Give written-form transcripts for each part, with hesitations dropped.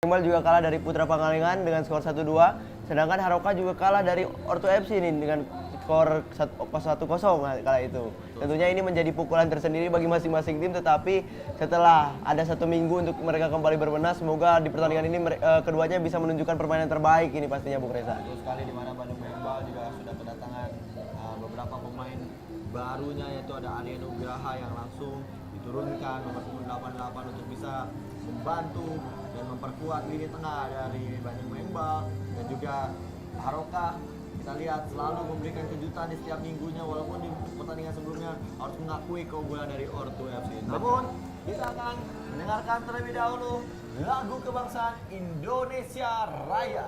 Iqbal juga kalah dari Putra Pangalengan dengan skor 1-2, sedangkan Haroka juga kalah dari Orto FC ini dengan skor 1-0 kala itu. Tentunya ini menjadi pukulan tersendiri bagi masing-masing tim, tetapi setelah ada 1 minggu untuk mereka kembali berbenah, semoga di pertandingan ini keduanya bisa menunjukkan permainan terbaik ini pastinya, Bung Reza. Betul sekali, di mana Bandung Mengbal juga sudah kedatangan beberapa pemain barunya, yaitu ada Arya Nugraha yang langsung diturunkan nomor 88 untuk bisa membantu dan memperkuat lini tengah dari Bandung Mengbal, dan juga Haroka kita lihat selalu memberikan kejutan di setiap minggunya, walaupun di pertandingan sebelumnya harus mengakui keunggulan dari Orto FC. Namun kita akan mendengarkan terlebih dahulu lagu kebangsaan Indonesia Raya.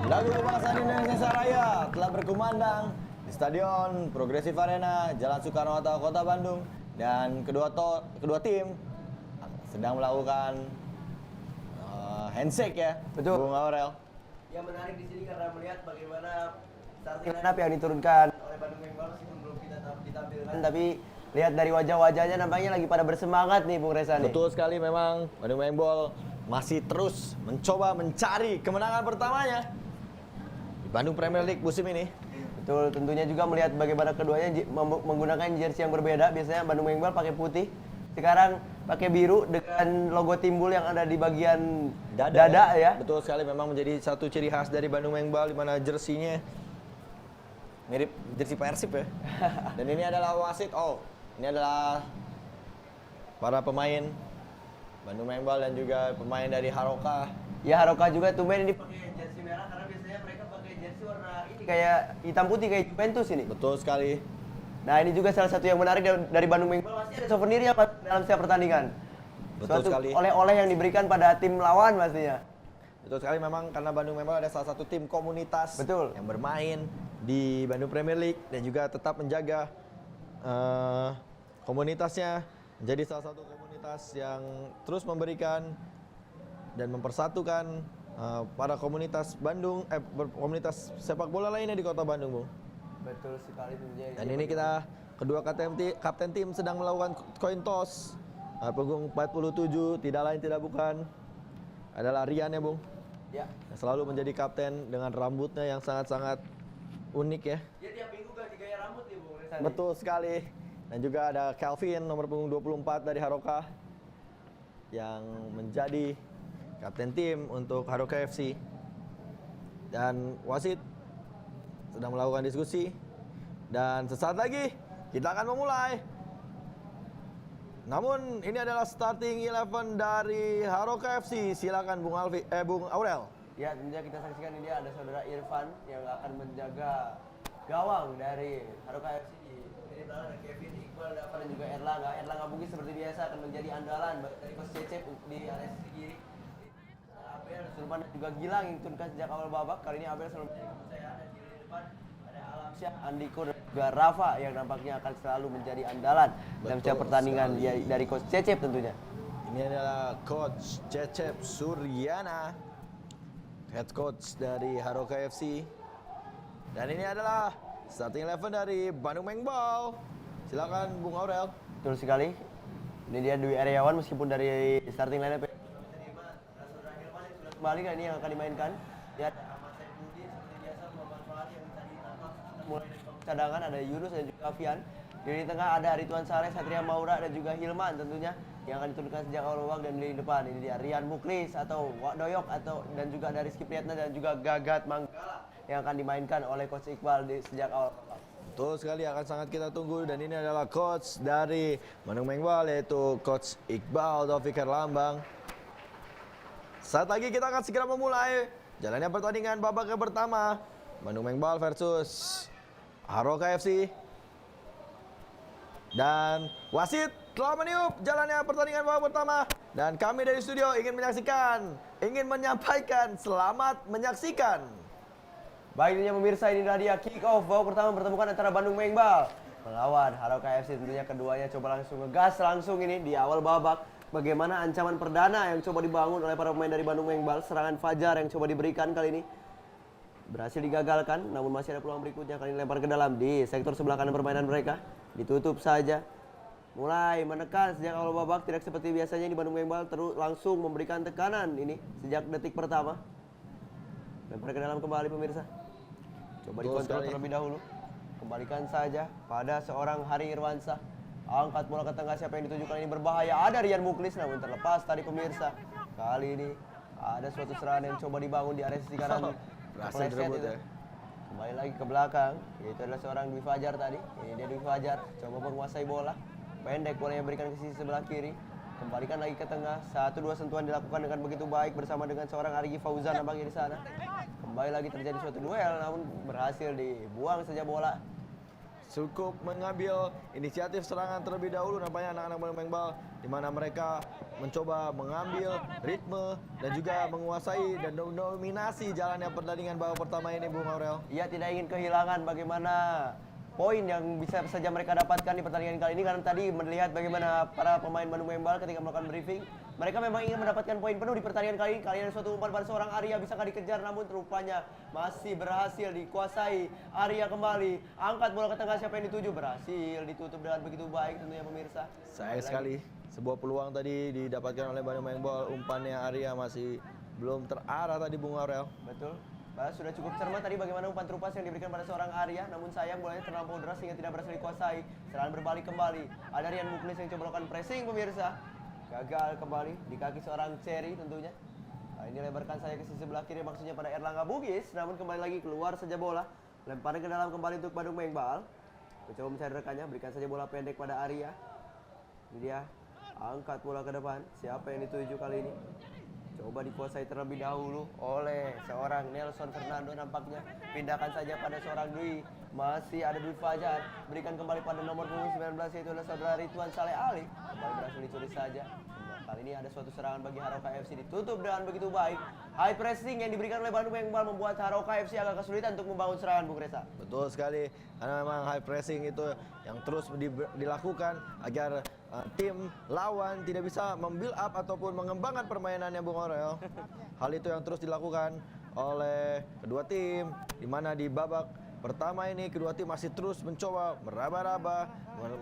Lagu kebangsaan Indonesia Raya telah berkumandang di Stadion Progresif Arena, Jalan Soekarno-Hatta, Kota Bandung, dan kedua tim sedang melakukan handshake ya. Betul. Bung Aurel. Yang menarik di sini karena melihat bagaimana starting lineup yang diturunkan oleh Bandung Mengbal meskipun belum kita ditampilkan, tapi lihat dari wajah-wajahnya nampaknya lagi pada bersemangat nih, Bung Reza nih. Betul sekali, memang Bandung Mengbal masih terus mencoba mencari kemenangan pertamanya di Bandung Premier League musim ini. Betul, tentunya juga melihat bagaimana keduanya menggunakan jersey yang berbeda. Biasanya Bandung Mengbal pakai putih, sekarang pakai biru dengan logo timbul yang ada di bagian dada ya. Betul sekali, memang menjadi satu ciri khas dari Bandung Mengbal, di mana jersinya mirip jersey Persib ya. Dan ini adalah wasit. Oh, ini adalah para pemain Bandung Mengbal dan juga pemain dari Haroka. Ya, Haroka juga tumben ini pakai jersey merah karena biasanya mereka pakai jersey warna ini kayak hitam putih kayak Juventus ini. Betul sekali. Nah, ini juga salah satu yang menarik dari Bandung Mengbal, masih ada souvenirnya dalam setiap pertandingan. Betul Suatu sekali. oleh-oleh yang diberikan pada tim lawan pastinya. Betul sekali, memang karena Bandung Mengbal ada salah satu tim komunitas. Betul. Yang bermain di Bandung Premier League dan juga tetap menjaga komunitasnya menjadi salah satu komunitas yang terus memberikan dan mempersatukan para komunitas Bandung, komunitas sepak bola lainnya di Kota Bandung, Bung. Betul sekali tentunya. Dan ini kita kedua kapten tim sedang melakukan coin toss. Punggung 47 tidak lain tidak bukan adalah Rian ya, Bung. Ya. Yang selalu menjadi kapten dengan rambutnya yang sangat-sangat unik ya. Dia tiap minggu ganti gaya rambut nih, Bung Reza. Betul sekali. Dan juga ada Calvin nomor punggung 24 dari Haroka yang menjadi kapten tim untuk Haroka FC. Dan wasit sedang melakukan diskusi, dan sesaat lagi kita akan memulai. Namun ini adalah starting 11 dari Haroka FC. Silakan Bung Aurel. Ya, tentunya kita saksikan ini ada saudara Irfan yang akan menjaga gawang dari Haroka FC. Ini adalah Kevin Iqbal dapat dan juga Erlangga Bugis seperti biasa akan menjadi andalan dari Coach Cecep di area sisi kiri. Abel Sulman dan juga Gilang yang tuntas sejak awal babak. Kali ini Abel selalu menjadi kepercayaan dan kiri depan ada Alamsyah, Andiko dan juga Rafa yang nampaknya akan selalu menjadi andalan dalam setiap pertandingan dari Coach Cecep tentunya. Ini adalah Coach Cecep Suryana, head coach dari Haroka FC. Dan ini adalah starting 11 dari Bandung Mengbal. Silakan Bung Aurel. Betul sekali. Ini dia Dwi Aryawan meskipun dari starting lineup kembali kan ini yang akan dimainkan. Ya ada Ahmad Saifuddin seperti biasa, Muhammad Fahri yang tadi nampak mulai dari cadangan, ada Yunus dan juga Afian. Di tengah ada Ridwan Saleh, Satria Maura dan juga Hilman tentunya yang akan diturunkan sejak awal babak. Dan di depan ini dia Rian Muklis atau Wak Doyok dan juga dari Rizky Priyatna dan juga Gagat Manggala yang akan dimainkan oleh Coach Iqbal sejak awal babak. Betul sekali, akan sangat kita tunggu. Dan ini adalah coach dari Bandung Mengbal, yaitu Coach Iqbal Taufik Herlambang. Saat lagi kita akan segera memulai jalannya pertandingan babak yang pertama, Bandung Mengbal versus Haroka FC. Dan wasit telah meniup jalannya pertandingan babak pertama. Dan kami dari studio ingin menyampaikan selamat menyaksikan. Baik, tentunya pemirsa, inilah dia kick off babak pertama pertemuan antara Bandung Mengbal melawan Haroka FC. Tentunya keduanya coba langsung ngegas langsung ini di awal babak. Bagaimana ancaman perdana yang coba dibangun oleh para pemain dari Bandung Mengbal. Serangan fajar yang coba diberikan kali ini berhasil digagalkan, namun masih ada peluang berikutnya. Kali ini lempar ke dalam di sektor sebelah kanan permainan mereka. Ditutup saja. Mulai menekan sejak awal babak, tidak seperti biasanya di Bandung Mengbal terus langsung memberikan tekanan ini sejak detik pertama. Lempar ke dalam kembali pemirsa. Coba dikontrol terlebih dahulu. Kembalikan saja pada seorang Hari Irwansyah. Angkat bola ke tengah, siapa yang dituju kali ini berbahaya. Ada Rian Muklis namun terlepas tadi pemirsa. Kali ini ada suatu serangan yang coba dibangun di area sisi kanan. Berhasil direbut ya. Kembali lagi ke belakang. Itu adalah seorang Dwi Fajar tadi. Ini dia Dwi Fajar coba menguasai bola. Pendek bolanya berikan ke sisi sebelah kiri. Kembalikan lagi ke tengah. 1-2 sentuhan dilakukan dengan begitu baik bersama dengan seorang Arigi Fauzan nampaknya di sana. Kembali lagi terjadi suatu duel namun berhasil dibuang saja bola. Cukup mengambil inisiatif serangan terlebih dahulu nampaknya anak-anak Bandung Mengbal, di mana mereka mencoba mengambil ritme dan juga menguasai dan dominasi jalannya pertandingan babak pertama ini, Bung Aurel. Ia tidak ingin kehilangan bagaimana poin yang bisa saja mereka dapatkan di pertandingan kali ini, karena tadi melihat bagaimana para pemain Bandung Mengbal ketika melakukan briefing, mereka memang ingin mendapatkan poin penuh di pertandingan kali ini. Kali ini ada suatu umpan pada seorang Arya, bisakah dikejar, namun rupanya masih berhasil dikuasai. Arya kembali, angkat bola ke tengah, siapa yang dituju, berhasil ditutup dengan begitu baik tentunya pemirsa. Sayang sekali, sebuah peluang tadi didapatkan oleh Bandung Mengbal, umpannya Arya masih belum terarah tadi, Bung Aurel. Betul. Sudah cukup cermat tadi bagaimana umpan terupas yang diberikan pada seorang Arya, namun sayang bolanya terlampau deras sehingga tidak berhasil dikuasai. Serangan berbalik kembali. Ada Rian Muklis yang coba melakukan pressing pemirsa. Gagal kembali di kaki seorang Cherry tentunya. Nah, ini lebarkan saya ke sisi sebelah kiri, maksudnya pada Erlangga Bugis, namun kembali lagi keluar saja bola. Lemparan ke dalam kembali untuk Bandung Mengbal. Mencoba mencari rekannya, berikan saja bola pendek pada Arya. Ini dia, angkat bola ke depan. Siapa yang dituju kali ini? Coba dikuasai terlebih dahulu oleh seorang Nelson Fernando nampaknya. Pindahkan saja pada seorang Dwi. Masih ada Dwi Fajar. Berikan kembali pada nomor punggung 19 yaitu adalah saudara Ridwan Saleh Ali. Kembali berhasil dicuri saja. Kali ini ada suatu serangan bagi Haroka FC, ditutup dengan begitu baik. High pressing yang diberikan oleh Bandung Mengbal membuat Haroka FC agak kesulitan untuk membangun serangan, Bung Reza. Betul sekali, karena memang high pressing itu yang terus dilakukan agar tim lawan tidak bisa membuild up ataupun mengembangkan permainannya, Bung Aurel. Hal itu yang terus dilakukan oleh kedua tim, di mana di babak pertama ini kedua tim masih terus mencoba meraba-raba,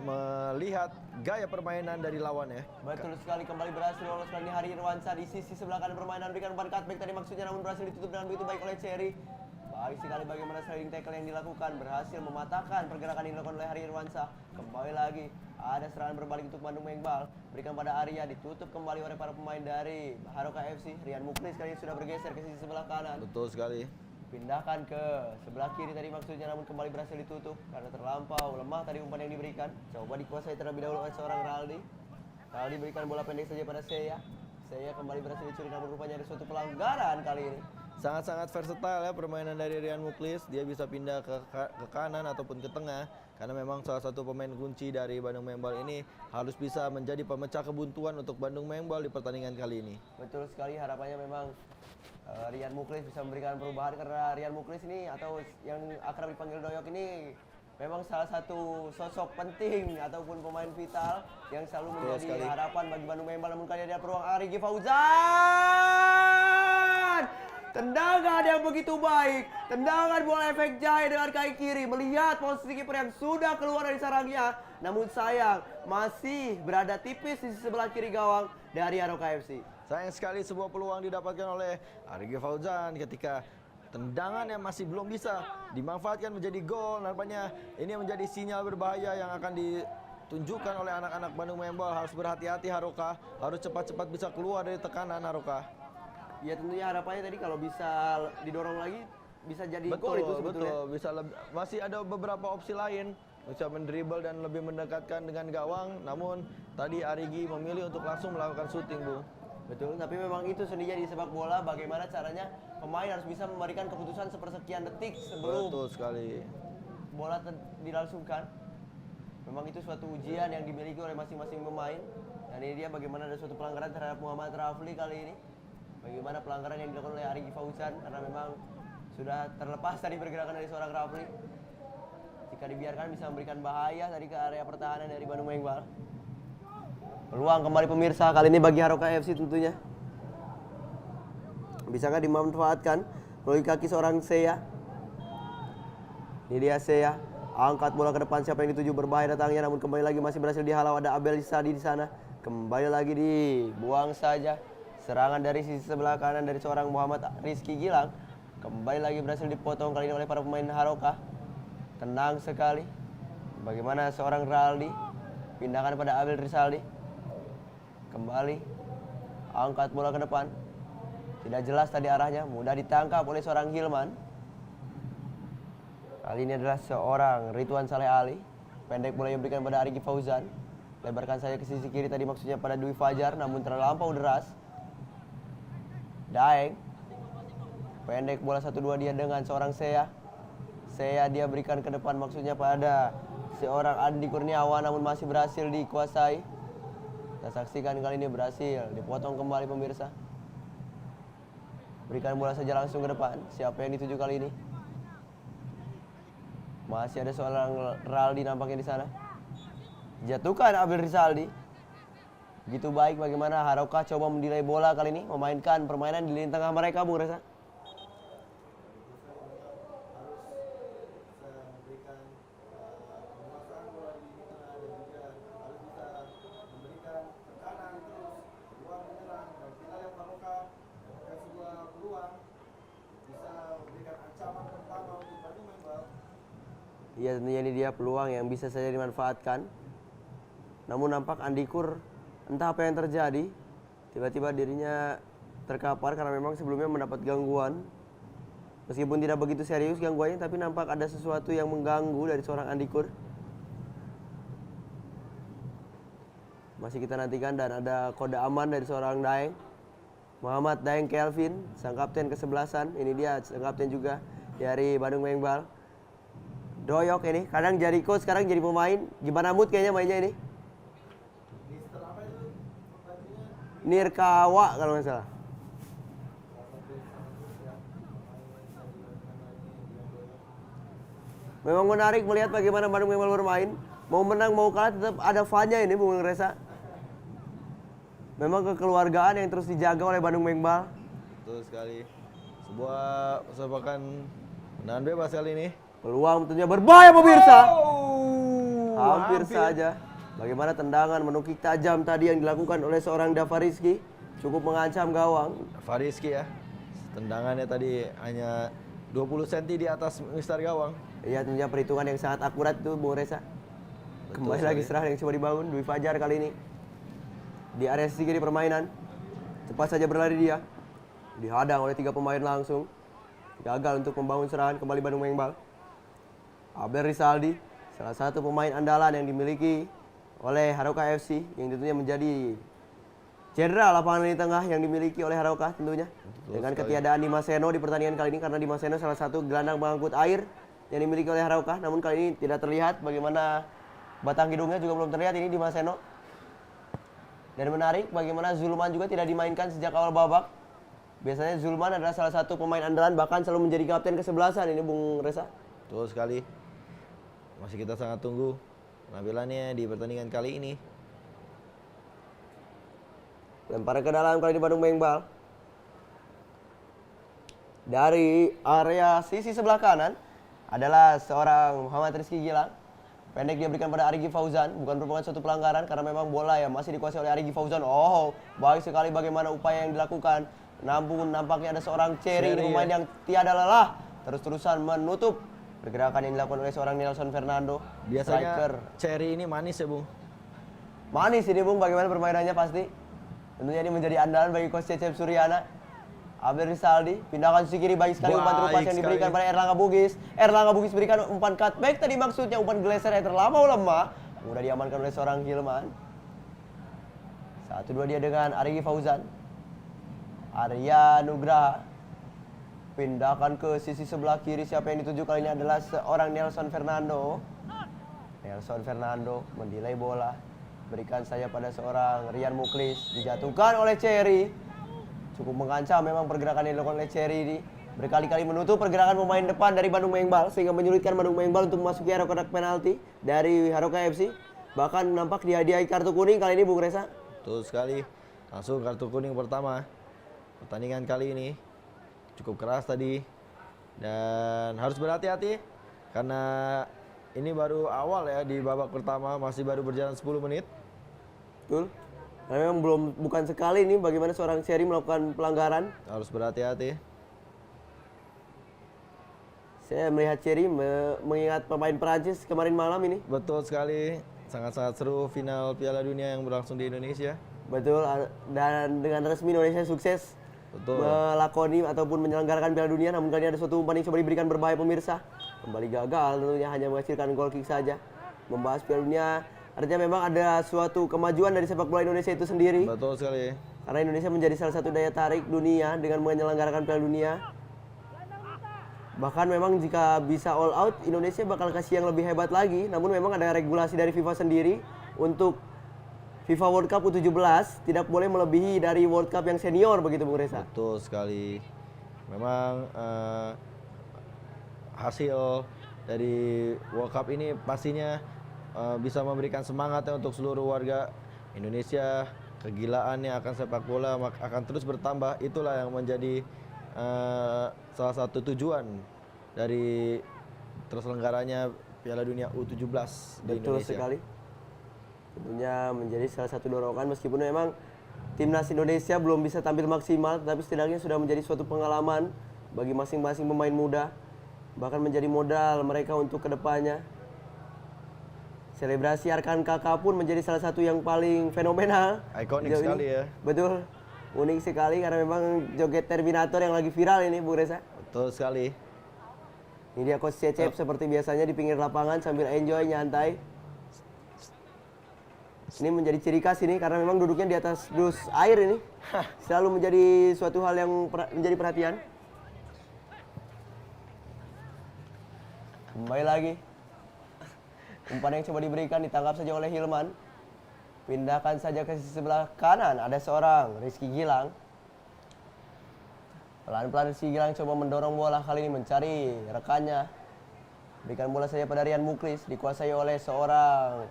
melihat gaya permainan dari lawannya. Betul sekali, kembali berhasil lolos kali ini Hari Irwansyah di sisi sebelah kanan permainan, berikan umpan cutback tadi maksudnya, namun berhasil ditutup dengan begitu baik oleh Cherry. Baik sekali bagaimana sliding tackle yang dilakukan, berhasil mematahkan pergerakan yang dilakukan oleh Hari Irwansyah. Kembali lagi ada serangan berbalik untuk Bandung Mengbal, berikan pada Arya, ditutup kembali oleh para pemain dari Haroka FC. Rian Muklis kali ini sudah bergeser ke sisi sebelah kanan. Betul sekali. Pindahkan ke sebelah kiri tadi maksudnya, namun kembali berhasil ditutup karena terlampau lemah tadi umpan yang diberikan. Coba dikuasai terlebih dahulu oleh seorang Raldi. Raldi berikan bola pendek saja pada Seya. Seya kembali berhasil dicuri, namun rupanya ada suatu pelanggaran kali ini. sangat-sangat versatile ya permainan dari Rian Muklis. Dia bisa pindah ke kanan ataupun ke tengah. Karena memang salah satu pemain kunci dari Bandung Membal ini harus bisa menjadi pemecah kebuntuan untuk Bandung Membal di pertandingan kali ini. Betul sekali, harapannya memang Rian Muklis bisa memberikan perubahan, karena Rian Muklis ini atau yang akrab dipanggil Doyok ini memang salah satu sosok penting ataupun pemain vital yang selalu menjadi harapan bagi Bandung Membal. Namun kali ada peluang Arigi Fauzan. Tendangan yang begitu baik, tendangan bola efek jahe dengan kaki kiri, melihat posisi kiper yang sudah keluar dari sarangnya. Namun sayang, masih berada tipis di sebelah kiri gawang dari Haroka FC. Sayang sekali sebuah peluang didapatkan oleh Arigi Fauzan ketika tendangan yang masih belum bisa dimanfaatkan menjadi gol. Nampaknya ini menjadi sinyal berbahaya yang akan ditunjukkan oleh anak-anak Bandung Membal. Harus berhati-hati Haroka, harus cepat-cepat bisa keluar dari tekanan Haroka. Ya tentunya harapannya tadi kalau bisa didorong lagi bisa jadi gol itu sebetulnya. Betul, bisa masih ada beberapa opsi lain, bisa mendribble dan lebih mendekatkan dengan gawang. Namun tadi Arigi memilih untuk langsung melakukan syuting, Bung. Betul, tapi memang itu seninya di sepak bola, bagaimana caranya pemain harus bisa memberikan keputusan sepersekian detik sebelum bola dilangsungkan. Memang itu suatu ujian yang dimiliki oleh masing-masing pemain. Dan ini dia bagaimana ada suatu pelanggaran terhadap Muhammad Rafli kali ini. Bagaimana pelanggaran yang dilakukan oleh Arigi Fauzan, karena memang sudah terlepas dari pergerakan dari seorang Rafli. Jika dibiarkan bisa memberikan bahaya tadi ke area pertahanan dari Bandung Membal. Peluang kembali pemirsa kali ini bagi Haroka FC tentunya. Bisakah dimanfaatkan melalui kaki seorang Seya? Ini dia Seya, angkat bola ke depan, siapa yang dituju, berbahaya datangnya, namun kembali lagi masih berhasil dihalau. Ada Abel Sadi di sana, kembali lagi dibuang saja. Serangan dari sisi sebelah kanan dari seorang Muhammad Rizky Gilang, kembali lagi berhasil dipotong kali ini oleh para pemain Haroka. Tenang sekali. Bagaimana seorang Raldi, pindahkan pada Abel Rizaldi. Kembali angkat bola ke depan, tidak jelas tadi arahnya, mudah ditangkap oleh seorang Hilman. Kali ini adalah seorang Ridwan Saleh Ali. Pendek bola yang diberikan pada Arigi Fauzan, lebarkan saja ke sisi kiri, tadi maksudnya pada Dwi Fajar, namun terlampau deras. Daeng, pendek bola 1-2 dia dengan seorang Seya. Seya dia berikan ke depan, maksudnya pada seorang Andi Kurniawan, namun masih berhasil dikuasai. Kita saksikan kali ini berhasil dipotong kembali pemirsa. Berikan bola saja langsung ke depan. Siapa yang dituju kali ini? Masih ada seorang Raldi nampaknya di sana. Jatuhkan Abel Rizaldi. Begitu baik bagaimana Haroka coba mendelay bola kali ini, memainkan permainan di lini tengah mereka, Bung Reza. Iya, tentunya ini dia peluang yang bisa saja dimanfaatkan. Namun nampak Andikur entah apa yang terjadi, tiba-tiba dirinya terkapar karena memang sebelumnya mendapat gangguan. Meskipun tidak begitu serius gangguannya, tapi nampak ada sesuatu yang mengganggu dari seorang Andikur. Masih kita nantikan, dan ada kode aman dari seorang Daeng. Muhammad Daeng Kelvin, sang kapten ke-11. Ini dia sang kapten juga dari Bandung Membal. Doyok ini, kadang jadi coach, sekarang jadi pemain. Gimana mood kayaknya mainnya ini? Nirkawa kalau nggak salah. Memang menarik melihat bagaimana Bandung Membal bermain. Mau menang mau kalah tetap ada fun-nya ini, Bung Reza. Memang kekeluargaan yang terus dijaga oleh Bandung Membal. Betul sekali. Sebuah persepakan menang bebas kali ini. Peluang tentunya berbahaya pemirsa. Hampir saja. Bagaimana tendangan menukik tajam tadi yang dilakukan oleh seorang Dava Rizky. Cukup mengancam gawang. Dava Rizky ya. Tendangannya tadi hanya 20 cm di atas mistar gawang. Iya, tentunya perhitungan yang sangat akurat itu, Bung Reza. Kembali lagi serangan yang coba dibangun Dwi Fajar kali ini. Di area sisi kiri permainan. Cepat saja berlari dia. Dihadang oleh 3 pemain langsung. Gagal untuk membangun serangan kembali Bandung Membal. Abel Rizaldi, salah satu pemain andalan yang dimiliki oleh Haroka FC, yang tentunya menjadi Cedera lapangan lini tengah yang dimiliki oleh Haruka tentunya. Dengan sekali. ketiadaan Dimas Seno di pertandingan kali ini, karena Dimas Seno salah satu gelandang pengangkut air yang dimiliki oleh Haruka. Namun kali ini tidak terlihat bagaimana batang hidungnya juga belum terlihat ini Dimas Seno. Dan menarik bagaimana Zulman juga tidak dimainkan sejak awal babak. Biasanya Zulman adalah salah satu pemain andalan, bahkan selalu menjadi kapten kesebelasan ini Bung Reza. Betul sekali. Masih kita sangat tunggu penampilannya di pertandingan kali ini. Lempar ke dalam kali ini Bandung Mengbal. Dari area sisi sebelah kanan adalah seorang Muhammad Rizky Gilang. Pendek dia berikan pada Arigi Fauzan, bukan merupakan suatu pelanggaran karena memang bola ya masih dikuasai oleh Arigi Fauzan. Oh, baik sekali bagaimana upaya yang dilakukan. Namun nampaknya ada seorang Cherry, ini pemain yang tiada lelah terus-terusan menutup pergerakan yang dilakukan oleh seorang Nelson Fernando. Biasanya Striker. Cherry ini manis ya, Bung. Manis ini Bung, bagaimana permainannya pasti. Tentunya ini menjadi andalan bagi Coach Cecep Suryana. Abel Rizaldi, pindahkan sisi kiri, baik sekali umpan terupas yang diberikan pada Erlangga Bugis. Erlangga Bugis berikan umpan cutback, tadi maksudnya umpan geser yang terlampau lemah. Mudah diamankan oleh seorang Hilman. 1-2 dia dengan Arigi Fauzan. Arya Nugraha. Pindahkan ke sisi sebelah kiri, siapa yang dituju kali ini adalah seorang Nelson Fernando. Nelson Fernando mendelay bola. Berikan saja pada seorang Rian Muklis, dijatuhkan oleh Cherry. Cukup mengancam memang pergerakan yang dilakukan oleh Cherry ini. Berkali-kali menutup pergerakan pemain depan dari Bandung Mengbal sehingga menyulitkan Bandung Mengbal untuk memasuki area kotak penalti dari Haruka FC. Bahkan nampak dihadiahi kartu kuning kali ini Bung Reza. Betul sekali. Langsung kartu kuning pertama. Pertandingan kali ini cukup keras tadi. Dan harus berhati-hati karena ini baru awal ya di babak pertama, masih baru berjalan 10 menit. Betul. Karena memang bukan sekali nih bagaimana seorang Cherry melakukan pelanggaran. Harus berhati-hati. Saya melihat Cherry mengingat pemain Prancis kemarin malam ini. Betul sekali. Sangat-sangat seru final Piala Dunia yang berlangsung di Indonesia. Betul, dan dengan resmi Indonesia sukses Betul. melakoni ataupun menyelenggarakan Piala Dunia. Namun kali ini ada suatu umpan yang coba diberikan berbahaya pemirsa. Kembali gagal, tentunya hanya menghasilkan gol kick saja. Membahas Piala Dunia, artinya memang ada suatu kemajuan dari sepak bola Indonesia itu sendiri. Betul sekali. Karena Indonesia menjadi salah satu daya tarik dunia dengan menyelenggarakan Piala Dunia. Bahkan memang jika bisa all out, Indonesia bakal kasih yang lebih hebat lagi. Namun memang ada regulasi dari FIFA sendiri untuk FIFA World Cup U17 tidak boleh melebihi dari World Cup yang senior begitu Bung Reza. Betul sekali. Memang hasil dari World Cup ini pastinya bisa memberikan semangat ya untuk seluruh warga Indonesia. Kegilaannya akan sepak bola akan terus bertambah. Itulah yang menjadi salah satu tujuan dari terselenggaranya Piala Dunia U17 di Betul Indonesia. sekali. Tentunya menjadi salah satu dorongan meskipun memang timnas Indonesia belum bisa tampil maksimal, tapi setidaknya sudah menjadi suatu pengalaman bagi masing-masing pemain muda, bahkan menjadi modal mereka untuk kedepannya. Selebrasi Arkan Kakak pun menjadi salah satu yang paling fenomenal. Ikonik sejauh sekali ini. ya. Betul, unik sekali karena memang joget Terminator yang lagi viral ini Bu Reza. Betul sekali. Ini dia Coach Cecep seperti biasanya di pinggir lapangan sambil enjoy nyantai. Ini menjadi ciri khas ini karena memang duduknya di atas dus air ini. Selalu menjadi suatu hal yang menjadi perhatian. Kembali lagi. Umpan yang coba diberikan ditangkap saja oleh Hilman. Pindahkan saja ke sisi sebelah kanan. Ada seorang Rizky Gilang. Pelan-pelan Rizky Gilang coba mendorong bola kali ini mencari rekannya. Berikan bola saja pada Rian Muklis. Dikuasai oleh seorang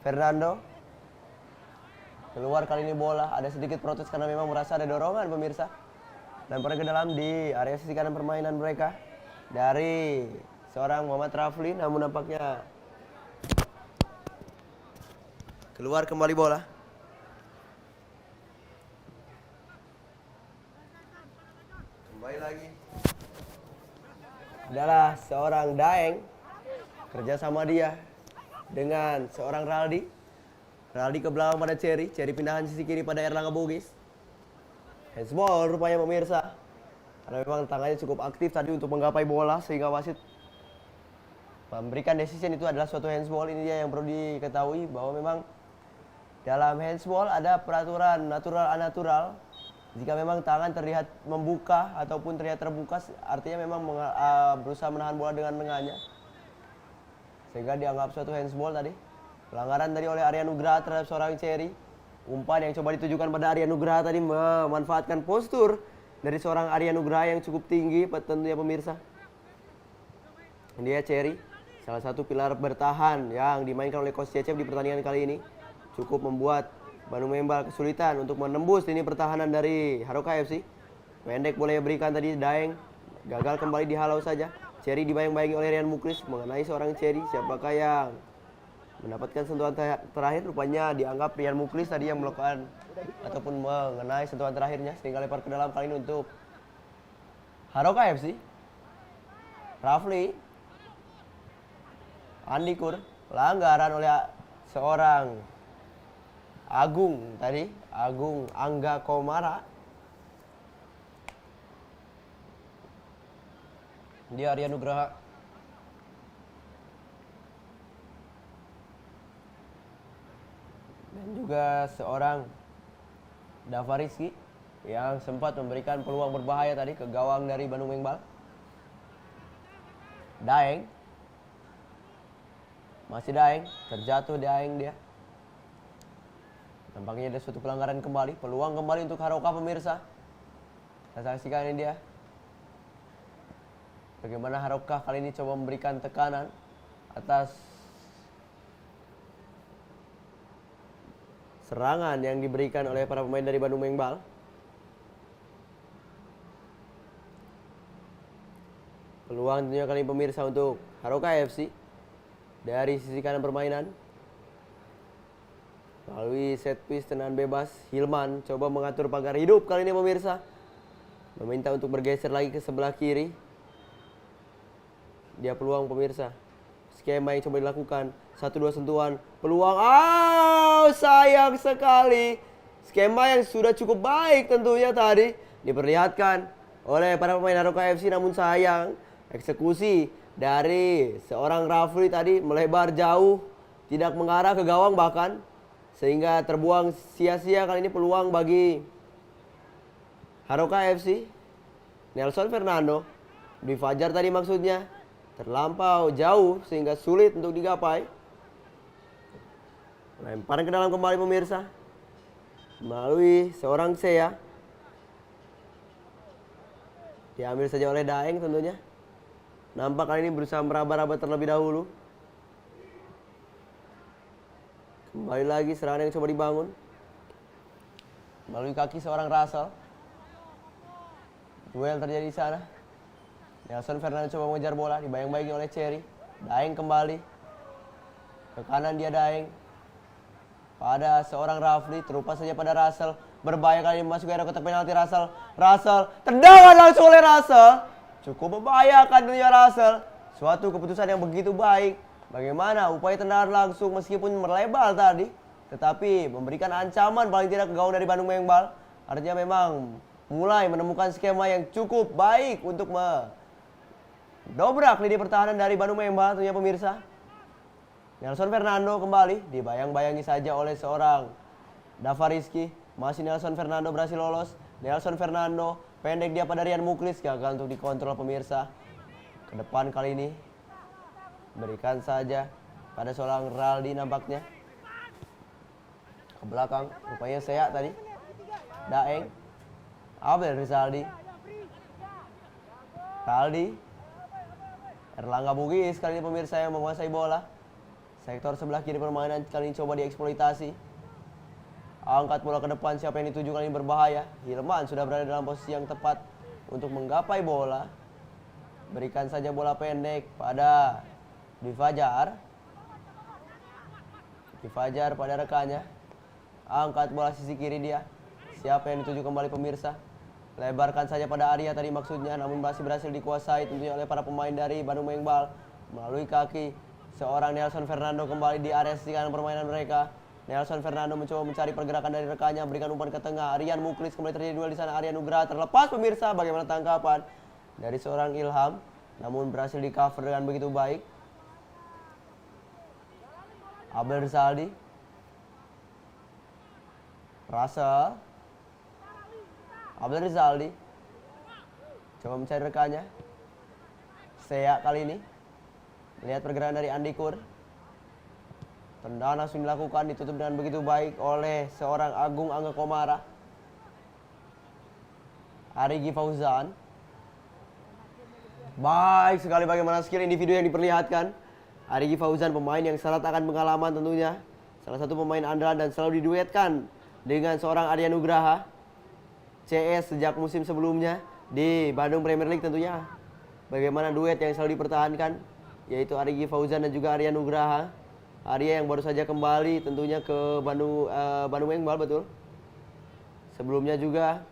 Fernando. Keluar kali ini bola. Ada sedikit protes karena memang merasa ada dorongan pemirsa. Lempar ke dalam di area sisi kanan permainan mereka. Dari seorang Muhammad Rafli. Namun nampaknya keluar kembali bola. Kembali lagi. Adalah seorang Daeng. Kerjasama dia dengan seorang Raldi. Raldi ke belakang pada Cherry. Cherry pindahan sisi kiri pada Erlangga Bugis. Handsball rupanya pemirsa. Karena memang tangannya cukup aktif tadi untuk menggapai bola sehingga wasit memberikan decision itu adalah suatu handsball. Ini dia yang perlu diketahui bahwa memang Dalam handsball ada peraturan natural anatural. Jika memang tangan terlihat membuka ataupun terlihat terbuka, artinya memang berusaha menahan bola dengan lengannya. Sehingga dianggap suatu handsball tadi. Pelanggaran tadi oleh Arya Nugraha terhadap seorang Cherry. Umpan yang coba ditujukan pada Arya Nugraha tadi memanfaatkan postur dari seorang Arya Nugraha yang cukup tinggi tentunya pemirsa. Dia Cherry, salah satu pilar bertahan yang dimainkan oleh Coach Cecep di pertandingan kali ini. Cukup membuat Bandung Membal kesulitan untuk menembus lini pertahanan dari Haruka FC. Pendek boleh berikan tadi Daeng, gagal kembali dihalau saja. Cherry dibayang-bayangi oleh Rian Muklis mengenai seorang Cherry. Siapakah yang mendapatkan sentuhan terakhir? Rupanya dianggap Rian Muklis tadi yang melakukan ataupun mengenai sentuhan terakhirnya, sehingga lempar ke dalam kali ini untuk Haruka FC. Rafli Andikur, pelanggaran oleh seorang Agung tadi, Agung Angga Komara. Dia Arya Nugraha. Dan juga seorang Dava Rizky yang sempat memberikan peluang berbahaya tadi ke gawang dari Bandung Membal. Daeng. Masih Daeng, terjatuh Daeng dia. Nampaknya ada suatu pelanggaran kembali, peluang kembali untuk Haruka pemirsa. Kita saksikan ini dia. Bagaimana Haruka kali ini coba memberikan tekanan atas serangan yang diberikan oleh para pemain dari Bandung Membal. Peluang tentunya kali ini pemirsa untuk Haruka FC dari sisi kanan permainan. Melalui set piece tendangan bebas, Hilman coba mengatur pagar hidup kali ini pemirsa. Meminta untuk bergeser lagi ke sebelah kiri. Dia peluang pemirsa. Skema yang coba dilakukan. 1-2 sentuhan. Peluang. Sayang sekali. Skema yang sudah cukup baik tentunya tadi diperlihatkan oleh para pemain Haruka FC, namun sayang eksekusi dari seorang Rafli tadi melebar jauh, tidak mengarah ke gawang bahkan, sehingga terbuang sia-sia kali ini peluang bagi Haruka FC. Nelson Fernando, Dwi Fajar tadi maksudnya, terlampau jauh sehingga sulit untuk digapai. Lemparan ke dalam kembali pemirsa melalui seorang Sea. Diambil saja oleh Daeng tentunya. Nampak kali ini berusaha meraba-raba terlebih dahulu. Kembali lagi serangan yang coba dibangun melalui kaki seorang Russell. Duel terjadi di sana. Nelson Fernando coba mengejar bola, dibayang-bayangi oleh Cherry. Daeng kembali ke kanan, dia Daeng pada seorang Rafli, terupas saja pada Russell. Berbahaya kali ini masuk ke area kotak penalti. Russell tendangan langsung oleh Russell. Cukup membahayakan tentunya Russell. Suatu keputusan yang begitu baik. Bagaimana upaya tendangan langsung meskipun melebar tadi, tetapi memberikan ancaman paling tidak ke gawang dari Bandung Membal. Artinya memang mulai menemukan skema yang cukup baik untuk mendobrak lini pertahanan dari Bandung Membal tentunya pemirsa. Nelson Fernando kembali dibayang-bayangi saja oleh seorang Dava Rizky. Masih Nelson Fernando berhasil lolos. Nelson Fernando pendek dia pada Rian Muklis, gagal untuk dikontrol pemirsa. Ke depan kali ini berikan saja pada seorang Raldi nampaknya. Ke belakang rupanya Sea tadi. Daeng, Abel Rizaldi, Raldi, Erlangga Bugis kali ini pemirsa yang menguasai bola. Sektor sebelah kiri permainan kali ini coba dieksploitasi. Angkat bola ke depan, siapa yang dituju kali ini berbahaya. Hilman sudah berada dalam posisi yang tepat untuk menggapai bola. Berikan saja bola pendek pada Dwi Fajar. Dwi Fajar pada rekannya. Angkat bola sisi kiri dia. Siapa yang dituju kembali pemirsa. Lebarkan saja pada Arya tadi maksudnya, namun masih berhasil dikuasai tentunya oleh para pemain dari Bandung Membal. Melalui kaki seorang Nelson Fernando kembali di area sisi kanan permainan mereka. Nelson Fernando mencoba mencari pergerakan dari rekannya, berikan umpan ke tengah. Rian Muklis kembali terjadi duel di sana. Arya Nugraha terlepas pemirsa. Bagaimana tangkapan dari seorang Ilham, namun berhasil di cover dengan begitu baik. Abel Rizaldi Russell. Abdul Rizaldi. Coba mencari rekannya. Sea kali ini. Lihat pergerakan dari Andikur. Tendangan langsung dilakukan, ditutup dengan begitu baik oleh seorang Agung Angga Komara. Arigi Fauzan. Baik sekali bagaimana skill individu yang diperlihatkan. Arigi Fauzan pemain yang syarat akan pengalaman tentunya. Salah satu pemain andalan dan selalu diduetkan dengan seorang Arya Nugraha. CS sejak musim sebelumnya di Bandung Premier League tentunya. Bagaimana duet yang selalu dipertahankan, yaitu Arigi Fauzan dan juga Arya Nugraha. Arya yang baru saja kembali tentunya ke Bandung Mengbal, betul. Sebelumnya juga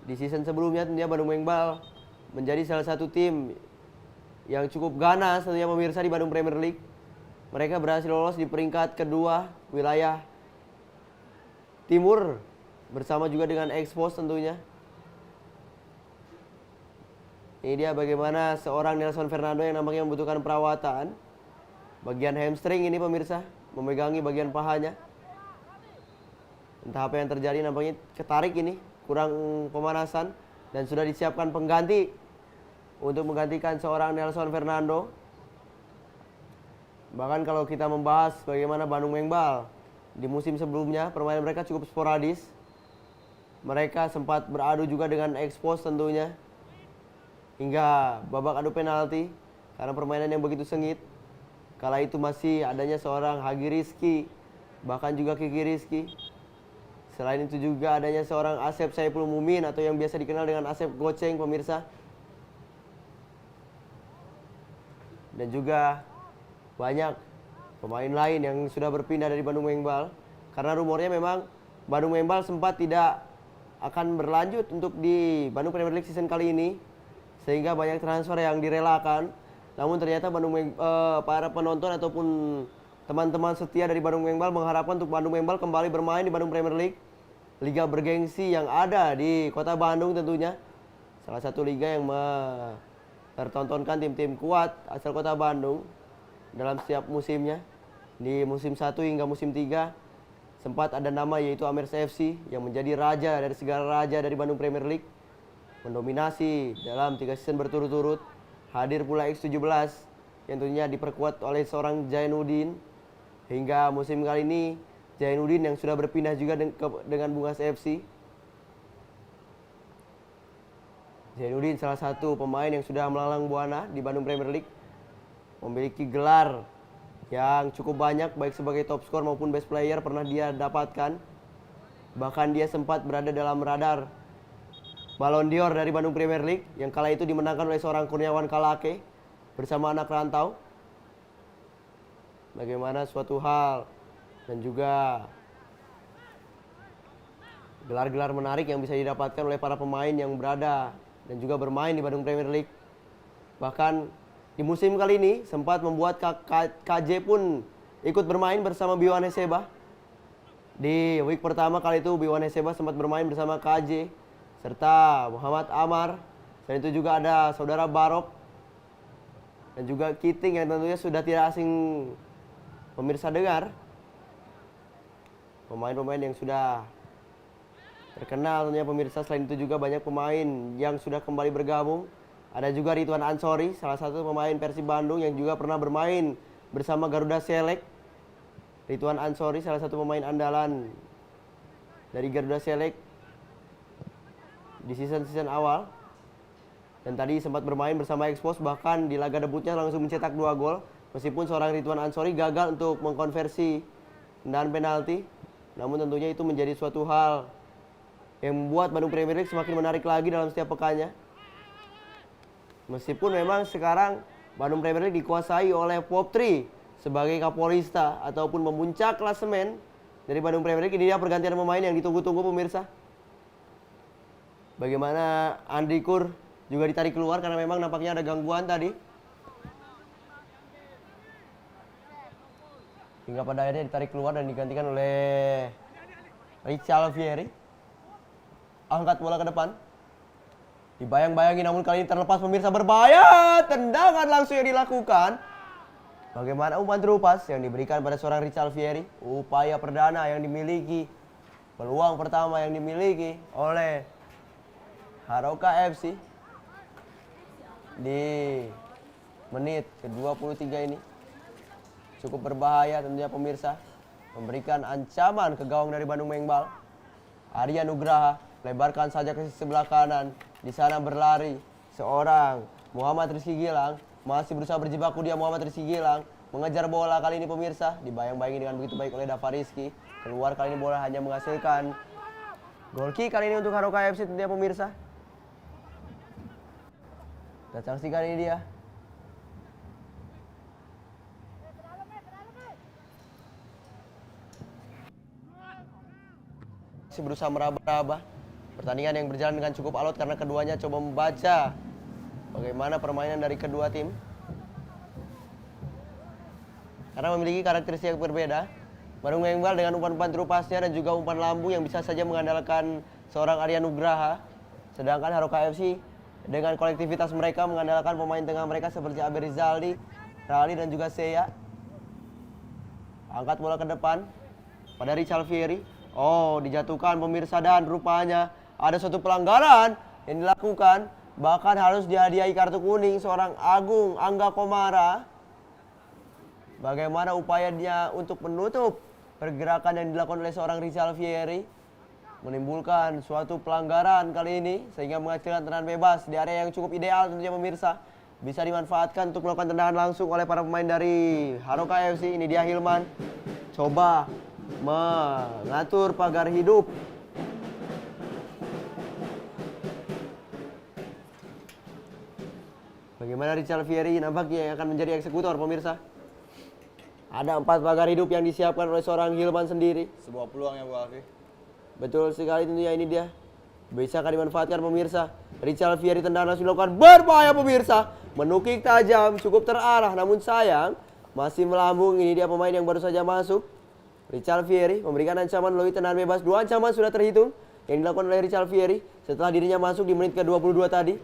di season sebelumnya tentunya Bandung Mengbal menjadi salah satu tim yang cukup ganas tentunya pemirsa di Bandung Premier League. Mereka berhasil lolos di peringkat kedua wilayah timur bersama juga dengan Expos tentunya. Ini dia bagaimana seorang Nelson Fernando yang nampaknya membutuhkan perawatan. Bagian hamstring ini pemirsa, memegangi bagian pahanya. Entah apa yang terjadi, nampaknya ketarik ini, kurang pemanasan. Dan sudah disiapkan pengganti untuk menggantikan seorang Nelson Fernando. Bahkan kalau kita membahas bagaimana Bandung Mengbal di musim sebelumnya, permainan mereka cukup sporadis. Mereka sempat beradu juga dengan Expos tentunya. Hingga babak adu penalti karena permainan yang begitu sengit. Kala itu masih adanya seorang Hagi Rizky, bahkan juga Kiki Rizky. Selain itu juga adanya seorang Asep Saiful Mumin atau yang biasa dikenal dengan Asep Goceng pemirsa. Dan juga banyak pemain lain yang sudah berpindah dari Bandung Mengbal. Karena rumornya memang Bandung Mengbal sempat tidak akan berlanjut untuk di Bandung Premier League season kali ini. Sehingga banyak transfer yang direlakan. Namun ternyata para penonton ataupun teman-teman setia dari Bandung Mengbal mengharapkan untuk Bandung Mengbal kembali bermain di Bandung Premier League. Liga bergengsi yang ada di kota Bandung tentunya. Salah satu liga yang tertontonkan tim-tim kuat asal kota Bandung dalam setiap musimnya. Di musim 1 hingga musim 3 sempat ada nama yaitu Amers FC yang menjadi raja dari segala raja dari Bandung Premier League. Mendominasi dalam 3 season berturut-turut. Hadir pula X17 yang tentunya diperkuat oleh seorang Jainuddin. Hingga musim kali ini Jainuddin yang sudah berpindah juga dengan Bungas FC. Jainuddin salah satu pemain yang sudah melalang buana di Bandung Premier League. Memiliki gelar yang cukup banyak baik sebagai top skor maupun best player pernah dia dapatkan. Bahkan dia sempat berada dalam radar Ballon d'Or dari Bandung Premier League yang kala itu dimenangkan oleh seorang Kurniawan Kalake bersama anak rantau. Bagaimana suatu hal dan juga gelar-gelar menarik yang bisa didapatkan oleh para pemain yang berada dan juga bermain di Bandung Premier League. Bahkan di musim kali ini sempat membuat KJ pun ikut bermain bersama Biwane Seba. Di week pertama kali itu Biwane Seba sempat bermain bersama KJ serta Muhammad Amar. Selain itu juga ada saudara Barok dan juga Kiting yang tentunya sudah tidak asing pemirsa dengar. Pemain-pemain yang sudah terkenal tentunya pemirsa. Selain itu juga banyak pemain yang sudah kembali bergabung. Ada juga Ridwan Ansori, salah satu pemain Persib Bandung yang juga pernah bermain bersama Garuda Select. Ridwan Ansori salah satu pemain andalan dari Garuda Select di season awal. Dan tadi sempat bermain bersama Expos, bahkan di laga debutnya langsung mencetak 2 gol. Meskipun seorang Ridwan Ansori gagal untuk mengkonversi tendangan penalti. Namun tentunya itu menjadi suatu hal yang membuat Bandung Premier League semakin menarik lagi dalam setiap pekannya. Meskipun memang sekarang Bandung Premier League dikuasai oleh Pop 3 sebagai kapolista ataupun memuncak klasemen dari Bandung Premier League. Ini dia pergantian pemain yang ditunggu-tunggu pemirsa. Bagaimana Andikur juga ditarik keluar karena memang nampaknya ada gangguan tadi. Hingga pada akhirnya ditarik keluar dan digantikan oleh Richard Alfieri. Angkat bola ke depan. Dibayang-bayangi namun kali ini terlepas pemirsa, berbahaya. Tendangan langsung yang dilakukan. Bagaimana umpan terupas yang diberikan pada seorang Richard Alfieri. Upaya perdana yang dimiliki Peluang pertama yang dimiliki oleh Harouka FC di menit ke-23 ini cukup berbahaya tentunya pemirsa, memberikan ancaman ke gawang dari Bandung Mengbal. Arya Nugraha lebarkan saja ke sisi sebelah kanan, di sana berlari seorang Muhammad Rizky Gilang, masih berusaha berjibaku dia Muhammad Rizky Gilang, mengejar bola kali ini pemirsa, dibayang-bayangi dengan begitu baik oleh Dava Rizky. Keluar kali ini bola hanya menghasilkan gol kick kali ini untuk Harouka FC tentunya pemirsa. Kita saksikan ini dia. Masih berusaha meraba-raba. Pertandingan yang berjalan dengan cukup alot karena keduanya coba membaca bagaimana permainan dari kedua tim. Karena memiliki karakteristik yang berbeda. Bandung Mengbal dengan umpan-umpan terupasnya dan juga umpan lambung yang bisa saja mengandalkan seorang Arya Nugraha. Sedangkan Harouka FC dengan kolektivitas mereka mengandalkan pemain tengah mereka seperti Abi Rizaldi, Rali dan juga Seya. Angkat bola ke depan pada Richard Fieri. Oh, dijatuhkan pemirsa dan rupanya ada suatu pelanggaran yang dilakukan. Bahkan harus dihadiahi kartu kuning seorang Agung Angga Komara. Bagaimana upayanya untuk menutup pergerakan yang dilakukan oleh seorang Richard Fieri. Menimbulkan suatu pelanggaran kali ini sehingga menghasilkan tendangan bebas di area yang cukup ideal tentunya pemirsa. Bisa dimanfaatkan untuk melakukan tendangan langsung oleh para pemain dari Harouka FC. Ini dia Hilman coba mengatur pagar hidup. Bagaimana Richard Fieri nampaknya yang akan menjadi eksekutor pemirsa. Ada 4 pagar hidup yang disiapkan oleh seorang Hilman sendiri. Sebuah peluang ya Bu Alfi. Betul sekali tentunya ini dia. Bisakah dimanfaatkan pemirsa? Richard Fieri tendangan langsung dilakukan, berbahaya pemirsa. Menukik tajam, cukup terarah namun sayang masih melambung. Ini dia pemain yang baru saja masuk. Richard Fieri memberikan ancaman melalui tendangan bebas. 2 ancaman sudah terhitung yang dilakukan oleh Richard Fieri setelah dirinya masuk di menit ke-22 tadi.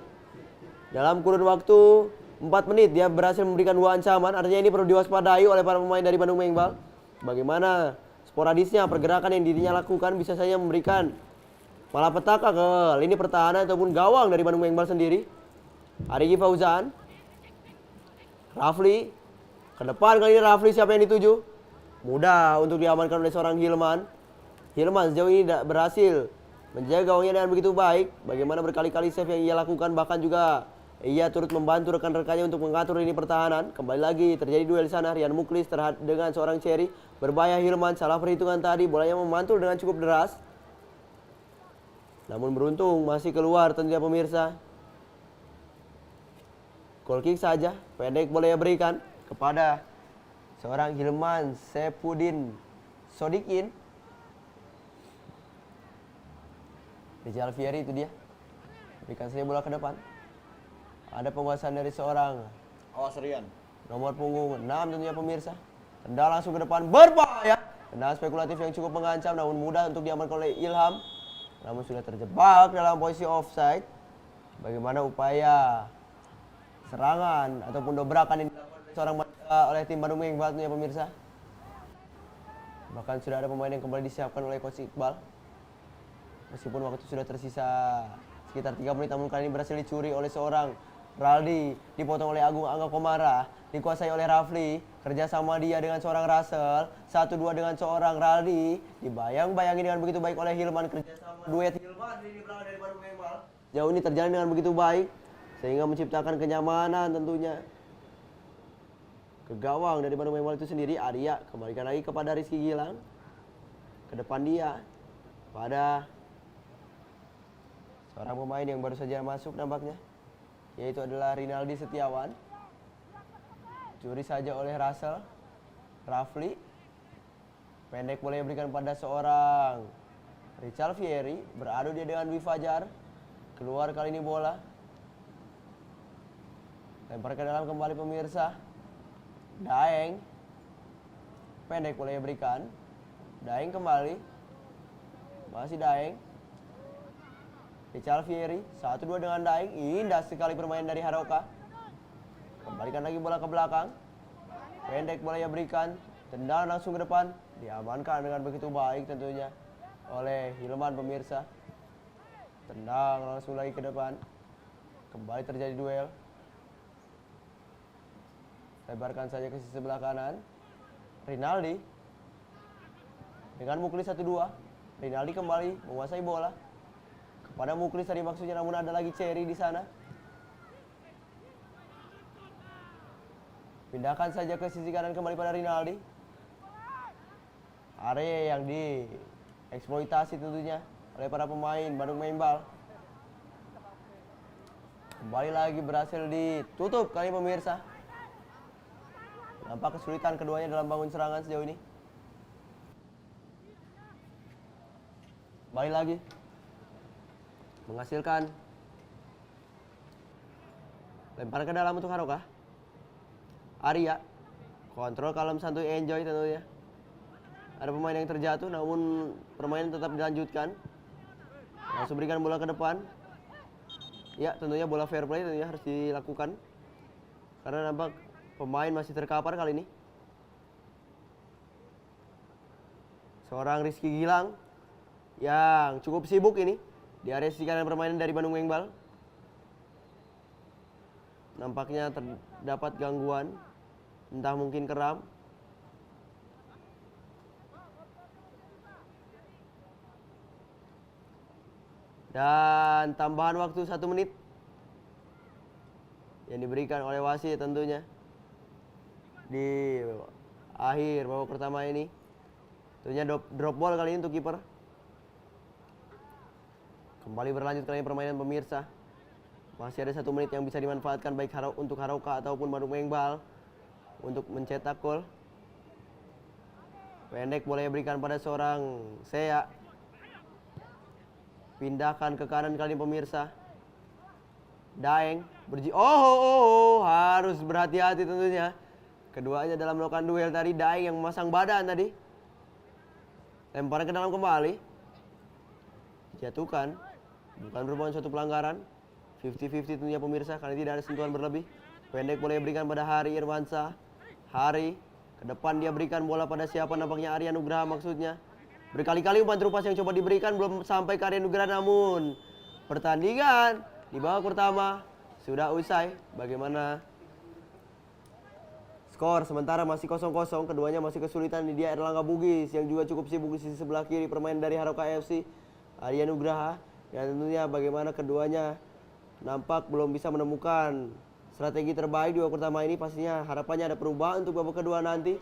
Dalam kurun waktu 4 menit dia berhasil memberikan 2 ancaman. Artinya ini perlu diwaspadai oleh para pemain dari Bandung Mengbal. Bagaimana sporadisnya pergerakan yang dirinya lakukan bisa saja memberikan malapetaka ke lini pertahanan ataupun gawang dari Bandung Mengbal sendiri. Arigi Fauzan, Rafli ke depan kali ini. Rafli siapa yang dituju? Mudah untuk diamankan oleh seorang Hilman. Hilman sejauh ini tidak berhasil menjaga gawangnya dengan begitu baik. Bagaimana berkali-kali save yang ia lakukan, bahkan juga ia turut membantu rekan-rekannya untuk mengatur lini pertahanan. Kembali lagi terjadi duel di sana. Rian Muklis dengan seorang Cherry. Berbahaya Hilman, salah perhitungan tadi. Bolanya memantul dengan cukup deras. Namun beruntung masih keluar tentunya pemirsa. Goal kick saja, pendek boleh berikan kepada seorang Hilman Sepudin Sodikin. Richard Fieri itu dia. Berikan saja bola ke depan. Ada penguasaan dari seorang Awas Rian. nomor punggung 6 tentunya pemirsa. Tendang langsung ke depan, berbahaya. Tendangan spekulatif yang cukup mengancam namun mudah untuk diamankan oleh Ilham. Namun sudah terjebak dalam posisi offside. Bagaimana upaya serangan ataupun dobrakan yang dilakukan oleh tim Bandung Mengbal tentunya pemirsa. Bahkan sudah ada pemain yang kembali disiapkan oleh Coach Iqbal. Meskipun waktu sudah tersisa sekitar 3 menit namun kali ini berhasil dicuri oleh seorang Raldi, dipotong oleh Agung Angga Komara, dikuasai oleh Rafli, kerjasama dia dengan seorang Russell, 1-2 dengan seorang Raldi, dibayang-bayangi dengan begitu baik oleh Hilman, kerjasama duet Hilman di belakang dari Bandung Mengbal. Jauh ini terjalin dengan begitu baik, sehingga menciptakan kenyamanan tentunya. Ke gawang dari Bandung Mengbal itu sendiri, Arya kembalikan lagi kepada Rizky Gilang, ke depan dia, pada seorang pemain yang baru saja masuk nampaknya, yaitu adalah Rinaldi Setiawan. Curi saja oleh Russell. Rafli pendek boleh diberikan pada seorang Richard Fieri. Beradu dia dengan Dwi Fajar. Keluar kali ini bola. Lempar ke dalam kembali pemirsa. Daeng pendek boleh diberikan. Daeng kembali. Masih Daeng. Richard Fieri, 1-2 dengan Daeng. Indah sekali permainan dari Harouka. Kembalikan lagi bola ke belakang. Pendek bola yang berikan. Tendangan langsung ke depan. Diamankan dengan begitu baik tentunya oleh Hilman pemirsa. Tendang langsung lagi ke depan. Kembali terjadi duel. Lebarkan saja ke sisi sebelah kanan. Rinaldi. Dengan Muklis 1-2. Rinaldi kembali menguasai bola. Kepada Muklis tadi maksudnya, namun ada lagi Cherry di sana. Pindahkan saja ke sisi kanan kembali pada Rinaldi. Area yang dieksploitasi tentunya oleh para pemain Bandung Mengbal. Kembali lagi berhasil ditutup kali pemirsa. Nampak kesulitan keduanya dalam bangun serangan sejauh ini. Kembali lagi. Menghasilkan. Lempar ke dalam untuk Haroka. Arya. Kontrol kalem santuy enjoy tentunya. Ada pemain yang terjatuh namun permainan tetap dilanjutkan. Langsung berikan bola ke depan. Ya, tentunya bola fair play tentunya harus dilakukan. Karena nampak pemain masih terkapar kali ini. Seorang Rizky Gilang yang cukup sibuk ini di area sisi kanan permainan dari Bandung Mengbal. Nampaknya terdapat gangguan, entah mungkin kram. Dan tambahan waktu 1 menit yang diberikan oleh wasit tentunya di akhir babak pertama ini. Tentunya drop ball kali ini untuk kiper. Kembali berlanjut kali ini permainan pemirsa. Masih ada 1 menit yang bisa dimanfaatkan baik untuk Haroka ataupun Bandung Mengbal untuk mencetak gol. Pendek boleh berikan pada seorang Sea. Pindahkan ke kanan kali ini pemirsa. Daeng harus berhati-hati tentunya. Keduanya dalam melakukan duel tadi. Daeng yang memasang badan tadi. Lempar ke dalam kembali. Jatuhkan. Bukan merupakan suatu pelanggaran. 50-50 tentunya pemirsa, karena tidak ada sentuhan berlebih. Pendek boleh berikan pada Hari Irwansyah. Hari ke depan dia berikan bola pada siapa, nampaknya Arya Nugraha maksudnya. Berkali-kali umpan terupas yang coba diberikan belum sampai ke Arya Nugraha, namun pertandingan di babak pertama sudah usai. Bagaimana skor sementara masih 0-0, keduanya masih kesulitan. Ini dia Erlangga Bugis yang juga cukup sibuk di sisi sebelah kiri permain dari Haroka FC. Arya Nugraha, dan tentunya bagaimana keduanya nampak belum bisa menemukan strategi terbaik di babak pertama ini. Pastinya harapannya ada perubahan untuk babak kedua nanti.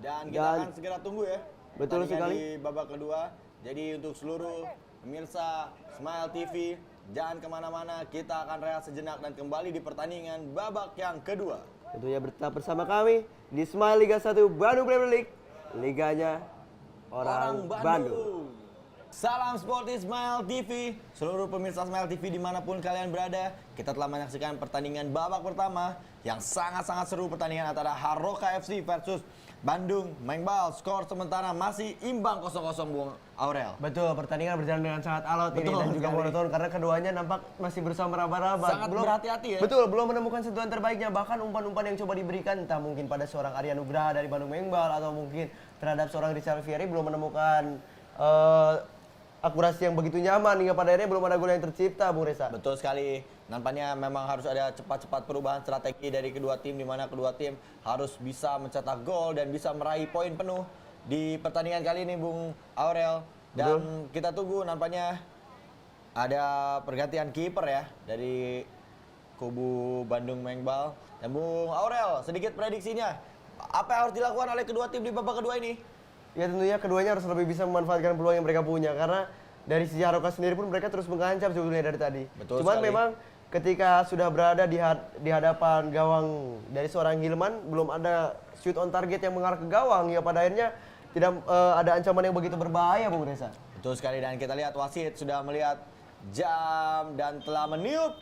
Dan kita akan segera tunggu ya. Betul sekali. Di babak kedua. Jadi untuk seluruh pemirsa Smile TV, jangan kemana-mana, kita akan rehat sejenak dan kembali di pertandingan babak yang kedua. Tentunya tetap bersama kami di Smile Liga 1 Bandung Premier League. Liganya orang Bandung. Salam Sporty Smile TV, seluruh pemirsa Smile TV dimanapun kalian berada. Kita telah menyaksikan pertandingan babak pertama yang sangat-sangat seru. Pertandingan antara Haroka FC versus Bandung Mengbal. Skor sementara masih imbang 0-0, Bung Aurel. Betul, pertandingan berjalan dengan sangat alot ini Betul dan juga sekali. monoton karena keduanya nampak masih bersama raba-raba. Sangat berhati-hati ya. Betul, belum menemukan sentuhan terbaiknya. Bahkan umpan-umpan yang coba diberikan entah mungkin pada seorang Arya Nugraha dari Bandung Mengbal atau mungkin terhadap seorang Richard Fieri belum menemukan akurasi yang begitu nyaman, hingga pada akhirnya belum ada gol yang tercipta, Bung Reza. Betul sekali. Nampaknya memang harus ada cepat-cepat perubahan strategi dari kedua tim, di mana kedua tim harus bisa mencetak gol dan bisa meraih poin penuh di pertandingan kali ini, Bung Aurel. Dan kita tunggu, nampaknya ada pergantian kiper ya dari kubu Bandung Mengbal. Dan Bung Aurel, sedikit prediksinya, apa yang harus dilakukan oleh kedua tim di babak kedua ini? Ya tentunya keduanya harus lebih bisa memanfaatkan peluang yang mereka punya, karena dari sisi Haroka sendiri pun mereka terus mengancam sebetulnya dari tadi. Betul Cuman sekali. memang ketika sudah berada di hadapan gawang dari seorang Hilman, belum ada shoot on target yang mengarah ke gawang, ya pada akhirnya tidak ada ancaman yang begitu berbahaya, Bung Reza. Betul sekali, dan kita lihat wasit sudah melihat jam dan telah meniup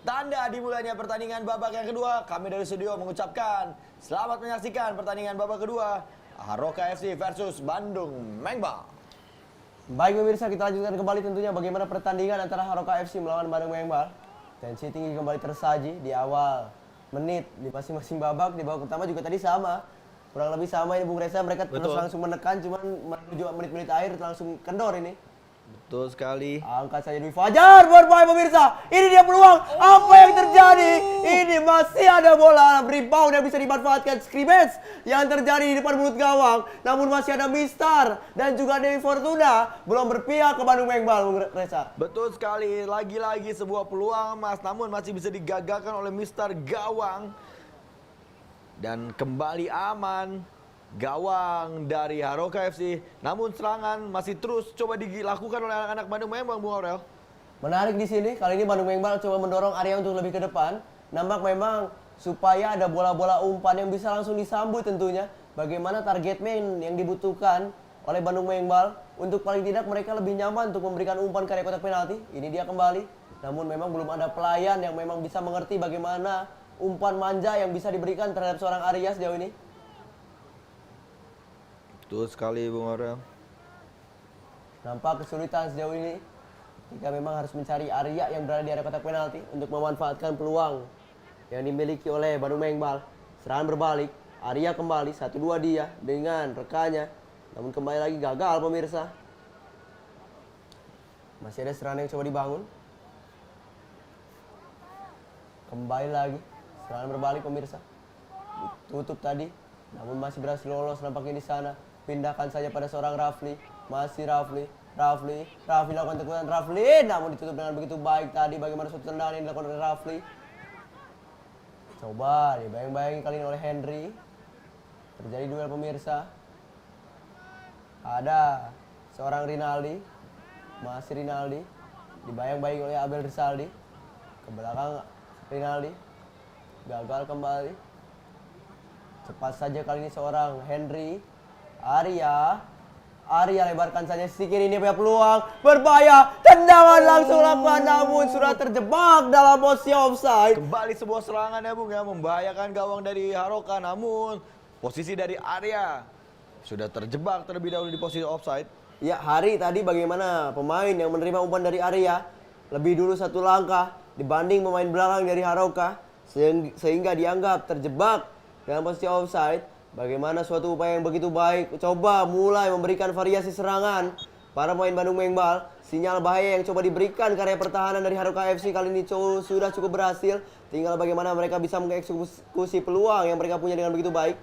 tanda dimulainya pertandingan babak yang kedua. Kami dari studio mengucapkan selamat menyaksikan pertandingan babak kedua Haroka FC versus Bandung Mengbal. Baik pemirsa, kita lanjutkan kembali tentunya bagaimana pertandingan antara Haroka FC melawan Bandung Mengbal. Tensi tinggi kembali tersaji di awal menit di masing-masing babak. Di babak pertama juga tadi sama. Kurang lebih sama ini Bung Reza, mereka terus Betul. langsung menekan, cuman menuju menit-menit akhir langsung kendor ini. Betul sekali. Angkat saja Dwi Fajar, berbahaya pemirsa. Ini dia peluang. Apa yang terjadi? Ini masih ada bola rebound yang bisa dimanfaatkan scrimmage yang terjadi di depan mulut gawang. Namun masih ada Mister dan juga Dewi Fortuna belum berpihak ke Bandung Mengbal, Bung Reza. Betul sekali. Lagi-lagi sebuah peluang emas, namun masih bisa digagalkan oleh Mister Gawang. Dan kembali aman gawang dari Haroka FC. Namun serangan masih terus coba dilakukan oleh anak-anak Bandung Mengbal, Bung Aurel. Menarik di sini, kali ini Bandung Mengbal coba mendorong area untuk lebih ke depan. Nampak memang supaya ada bola-bola umpan yang bisa langsung disambut tentunya. Bagaimana target man yang dibutuhkan oleh Bandung Mengbal untuk paling tidak mereka lebih nyaman untuk memberikan umpan ke area kotak penalti. Ini dia kembali. Namun memang belum ada pelayan yang memang bisa mengerti bagaimana umpan manja yang bisa diberikan terhadap seorang Arya sejauh ini. Betul sekali, Bung Aurel. Nampak kesulitan sejauh ini jika memang harus mencari Arya yang berada di area kotak penalti untuk memanfaatkan peluang yang dimiliki oleh Bandung Mengbal. Serangan berbalik, Arya kembali, 1-2 dia dengan rekannya. Namun kembali lagi gagal pemirsa. Masih ada serangan yang coba dibangun. Kembali lagi, serangan berbalik pemirsa. Tutup tadi, namun masih berhasil lolos nampaknya di sana. Pindahkan saja pada seorang Rafli. Masih Rafli lakukan tekunan Rafli, namun ditutup dengan begitu baik tadi. Bagaimana suatu tendangan yang dilakukan oleh Rafli. Coba dibayang-bayangi kali ini oleh Henry. Terjadi duel pemirsa. Ada seorang Rinaldi. Masih Rinaldi. Dibayang-bayangi oleh Abel Rizaldi. Ke belakang Rinaldi. Gagal kembali. Cepat saja kali ini seorang Henry. Arya lebarkan saja sisi kiri, ini punya peluang. Berbahaya. Tendangan langsung lakukan namun sudah terjebak dalam posisi offside. Kembali sebuah serangan ya, Bung, ya, membahayakan gawang dari Haroka, namun posisi dari Arya sudah terjebak terlebih dahulu di posisi offside. Ya, Hari tadi bagaimana pemain yang menerima umpan dari Arya lebih dulu satu langkah dibanding pemain belakang dari Haroka sehingga dianggap terjebak dalam posisi offside. Bagaimana suatu upaya yang begitu baik, coba mulai memberikan variasi serangan para pemain Bandung Mengbal. Sinyal bahaya yang coba diberikan ke area pertahanan dari Haroka FC kali ini sudah cukup berhasil. Tinggal bagaimana mereka bisa mengeksekusi peluang yang mereka punya dengan begitu baik.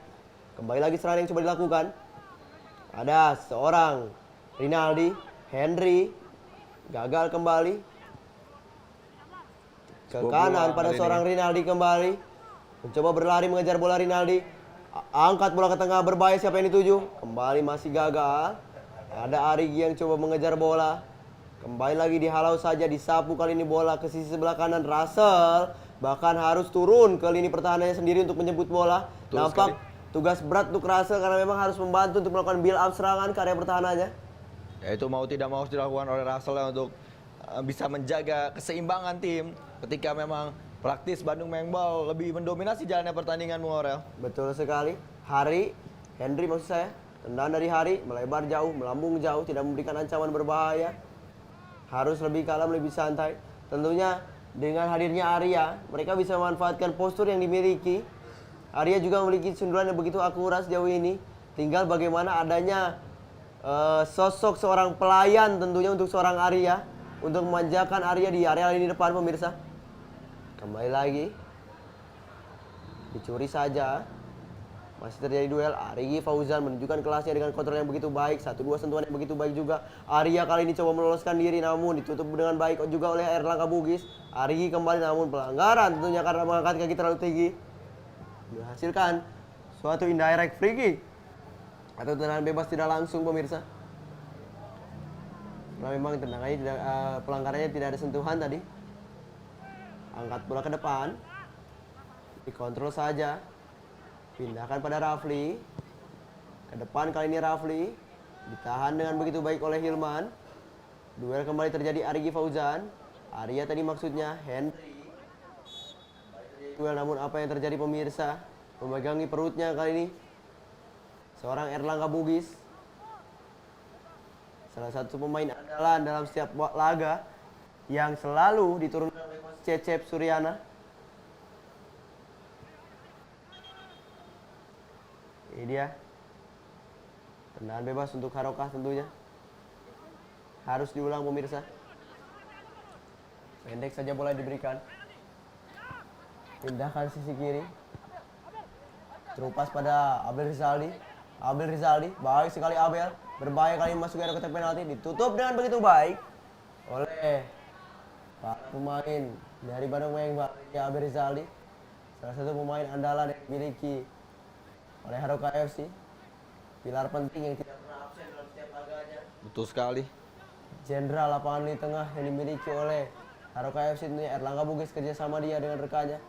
Kembali lagi serangan yang coba dilakukan. Ada seorang Rinaldi, Henry, gagal kembali. Ke kanan pada seorang Rinaldi kembali. Mencoba berlari mengejar bola Rinaldi. Angkat bola ke tengah, berbahaya, siapa yang dituju? Kembali masih gagal. Ada Arigi yang coba mengejar bola. Kembali lagi dihalau saja, disapu kali ini bola ke sisi sebelah kanan. Russell bahkan harus turun ke lini pertahanannya sendiri untuk menjemput bola. Nampak tugas berat untuk Russell karena memang harus membantu untuk melakukan build up serangan ke area pertahanannya. Ya, itu mau tidak mau harus dilakukan oleh Russell ya, untuk bisa menjaga keseimbangan tim ketika memang praktis Bandung Mengbal lebih mendominasi jalannya pertandingan, Bung Aurel. Betul sekali. Henry maksud saya. Tendangan dari Hari melebar jauh, melambung jauh, tidak memberikan ancaman berbahaya. Harus lebih kalem, lebih santai. Tentunya dengan hadirnya Arya, mereka bisa memanfaatkan postur yang dimiliki. Arya juga memiliki sundulan yang begitu akurat sejauh ini. Tinggal bagaimana adanya sosok seorang pelayan tentunya untuk seorang Arya untuk memanjakan Arya di area lini depan pemirsa. Kembali lagi. Dicuri saja. Masih terjadi duel. Arigi Fauzan menunjukkan kelasnya dengan kontrol yang begitu baik. 1-2 sentuhan yang begitu baik juga. Arya kali ini coba meloloskan diri namun ditutup dengan baik juga oleh Erlangga Bugis. Arigi kembali namun pelanggaran tentunya karena mengangkat kaki terlalu tinggi. Menghasilkan suatu indirect free kick atau tendangan bebas tidak langsung pemirsa. Karena memang tendangannya tidak, pelanggarannya tidak ada sentuhan tadi. Angkat bola ke depan. Dikontrol saja. Pindahkan pada Rafli. Ke depan kali ini Rafli. Ditahan dengan begitu baik oleh Hilman. Duel kembali terjadi Arigi Fauzan. Arya tadi maksudnya Henry. Duel namun apa yang terjadi pemirsa? Memegangi perutnya kali ini seorang Erlangga Bugis. Salah satu pemain andalan dalam setiap laga yang selalu diturunkan oleh Cecep Suryana. Ini dia. Tendangan bebas untuk Haroka tentunya. Harus diulang pemirsa. Pendek saja bola diberikan. Pindahkan sisi kiri. Terupas pada Abel Rizaldi. Abel Rizaldi, baik sekali Abel. Berbahaya kali masuk ke area kotak penalti. Ditutup dengan begitu baik oleh para pemain dari Bandung Mengbal, Abel Rizaldi. Salah satu pemain andalan yang dimiliki oleh Haroka FC. Pilar penting yang tidak pernah absen dalam setiap laganya. Betul sekali. Jenderal lapangan di tengah yang dimiliki oleh Haroka FC tentunya Erlangga Bugis kerjasama dia dengan rekannya.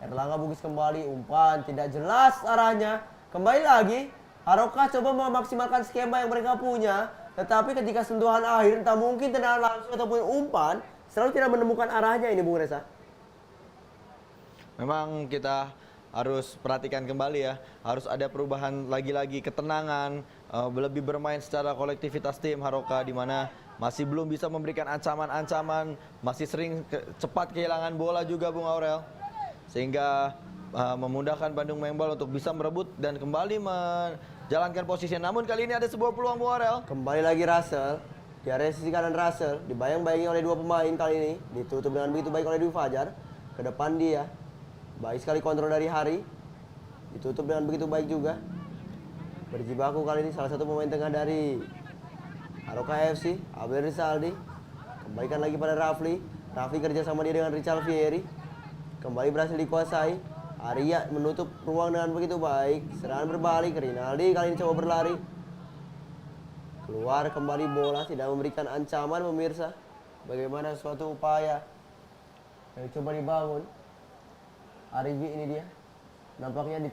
Erlangga Bugis kembali, umpan tidak jelas arahnya. Kembali lagi, Haroka coba memaksimalkan skema yang mereka punya. Tetapi ketika sentuhan akhir, entah mungkin tendangan langsung ataupun umpan, selalu tidak menemukan arahnya ini Bung Reza. Memang kita harus perhatikan kembali ya, harus ada perubahan lagi-lagi, ketenangan, lebih bermain secara kolektivitas tim Haroka, di mana masih belum bisa memberikan ancaman-ancaman, masih sering cepat kehilangan bola juga Bung Aurel, sehingga memudahkan Bandung Mengbal untuk bisa merebut dan kembali menjalankan posisi. Namun kali ini ada sebuah peluang Bung Aurel. Kembali lagi Russell, di area sisi kanan Russell, dibayang-bayangi oleh dua pemain kali ini, ditutup dengan begitu baik oleh Dwi Fajar. Ke depan dia, baik sekali kontrol dari Hari, ditutup dengan begitu baik juga. Berjibaku kali ini salah satu pemain tengah dari Haroka FC, Abel Rizaldi. Kembalikan lagi pada Rafli. Rafli kerja sama dia dengan Richard Fieri. Kembali berhasil dikuasai. Arya menutup ruang dengan begitu baik. Serangan berbalik, Rinaldi kali ini coba berlari. Keluar kembali bola, tidak memberikan ancaman pemirsa. Bagaimana suatu upaya yang coba dibangun. Arigi ini dia. Nampaknya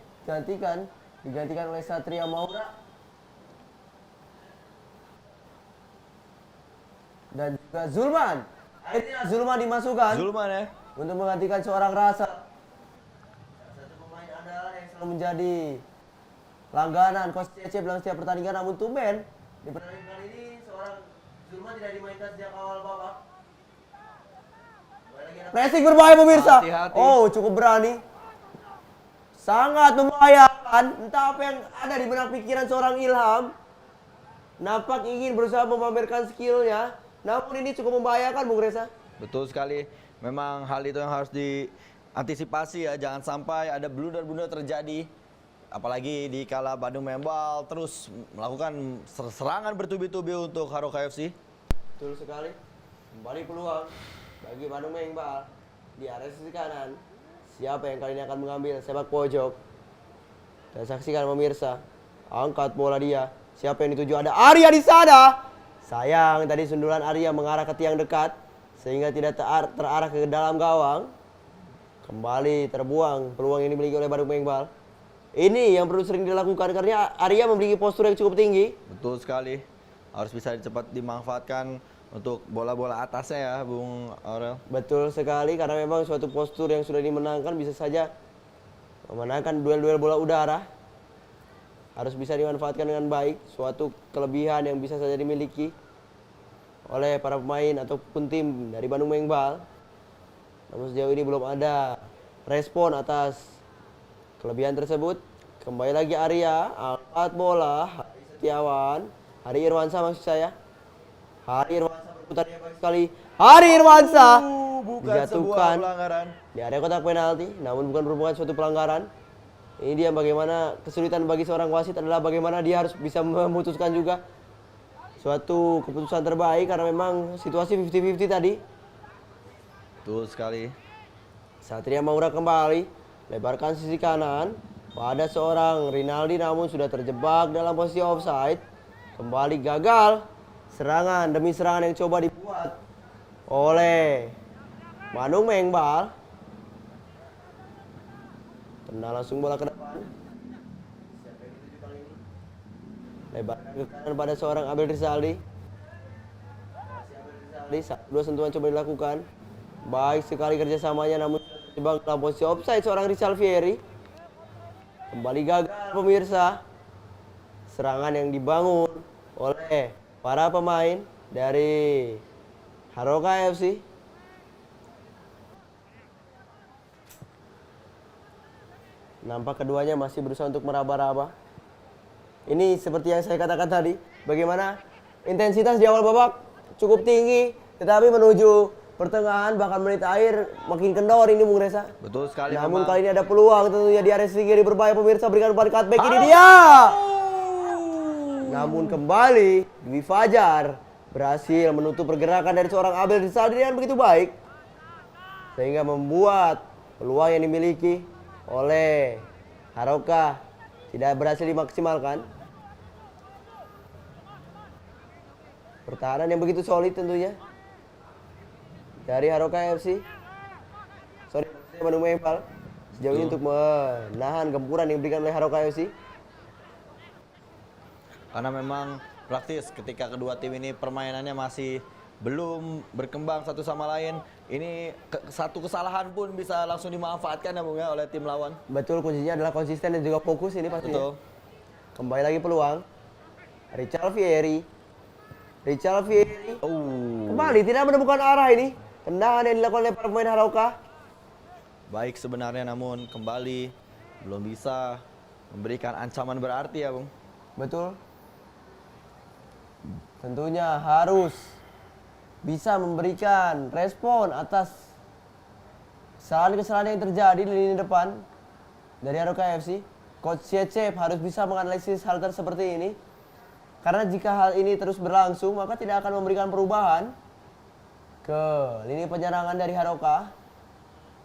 digantikan oleh Satria Maura. Dan juga Zulman. Akhirnya Zulman dimasukkan. Zulman ya. Untuk menggantikan seorang Rasa. Salah satu pemain andalan yang selalu menjadi langganan Coach Cecep dalam setiap pertandingan. Namun tumben di pertandingan kali ini seorang Zulman tidak dimainkan sejak awal babak. Pressing berbahaya pemirsa. Hati-hati. Oh, cukup berani. Sangat membahayakan. Entah apa yang ada di benak pikiran seorang Ilham. Nampak ingin berusaha memamerkan skillnya. Namun ini cukup membahayakan Bung Reza. Betul sekali. Memang hal itu yang harus diantisipasi ya. Jangan sampai ada blunder-blunder terjadi. Apalagi di kala Bandung Mengbal terus melakukan serangan bertubi-tubi untuk Haroka FC. Betul sekali. Kembali peluang bagi Bandung Mengbal di area sisi kanan. Siapa yang kali ini akan mengambil sepak pojok? Kita saksikan pemirsa. Angkat bola dia. Siapa yang dituju? Ada Arya di sana. Sayang tadi sundulan Arya mengarah ke tiang dekat sehingga tidak terarah ke dalam gawang. Kembali terbuang peluang yang dimiliki oleh Bandung Mengbal. Ini yang perlu sering dilakukan karena Arya memiliki postur yang cukup tinggi. Betul sekali. Harus bisa cepat dimanfaatkan untuk bola-bola atasnya ya Bung Aurel. Betul sekali karena memang suatu postur yang sudah dimenangkan bisa saja memenangkan duel-duel bola udara. Harus bisa dimanfaatkan dengan baik, suatu kelebihan yang bisa saja dimiliki oleh para pemain ataupun tim dari Bandung Mengbal. Namun sejauh ini belum ada respon atas kelebihan tersebut. Kembali lagi Arya, angkat bola, Hari Setiawan, Hari Irwansa maksud saya. Hari Irwansa berputar dia baik sekali. Hari Irwansa Bukan dijatuhkan sebuah pelanggaran. di area kotak penalti, namun bukan merupakan suatu pelanggaran. Ini dia bagaimana kesulitan bagi seorang wasit adalah bagaimana dia harus bisa memutuskan juga suatu keputusan terbaik karena memang situasi 50-50 tadi. Betul sekali. Satria Maura kembali, lebarkan sisi kanan pada seorang Rinaldi namun sudah terjebak dalam posisi offside. Kembali gagal serangan demi serangan yang coba dibuat oleh Bandung Mengbal. Tendang langsung bola ke depan. Siapa yang dituju kali ini? Lebarkan ke kanan pada seorang Abel Rizaldi. Masih Abel Rizaldi, dua sentuhan coba dilakukan. Baik sekali kerjasamanya namun terjebak dalam posisi offside seorang Richard Fieri. Kembali gagal pemirsa. Serangan yang dibangun oleh para pemain dari Haroka FC. Nampak keduanya masih berusaha untuk meraba-raba. Ini seperti yang saya katakan tadi, bagaimana intensitas di awal babak cukup tinggi, tetapi menuju pertengahan bahkan menit akhir makin kendor ini Bung Reza. Betul sekali. Namun memang. kali ini ada peluang tentunya di area sisi kiri berbahaya, pemirsa, berikan umpan cutback ini dia. Namun kembali Dwi Fajar berhasil menutup pergerakan dari seorang Abel Rizaldi dengan begitu baik, sehingga membuat peluang yang dimiliki oleh Harouka tidak berhasil dimaksimalkan. Pertahanan yang begitu solid tentunya dari Harouka FC. Sorry, Bandung Mempal sejauh ini untuk menahan gempuran yang diberikan oleh Harouka FC. Karena memang praktis ketika kedua tim ini permainannya masih belum berkembang satu sama lain. Ini satu kesalahan pun bisa langsung dimanfaatkan ya Bung ya oleh tim lawan. Betul, kuncinya adalah konsisten dan juga fokus ini pastinya. Betul. Kembali lagi peluang. Richard Vieri. Kembali tidak menemukan arah ini. Tendangan yang dilakukan oleh para pemain Harouka. Baik sebenarnya namun kembali belum bisa memberikan ancaman berarti ya Bung. Betul. Tentunya harus bisa memberikan respon atas kesalahan-kesalahan yang terjadi di lini depan dari Harouka FC. Coach Cecep harus bisa menganalisis hal seperti ini. Karena jika hal ini terus berlangsung, maka tidak akan memberikan perubahan ke lini penyerangan dari Harouka.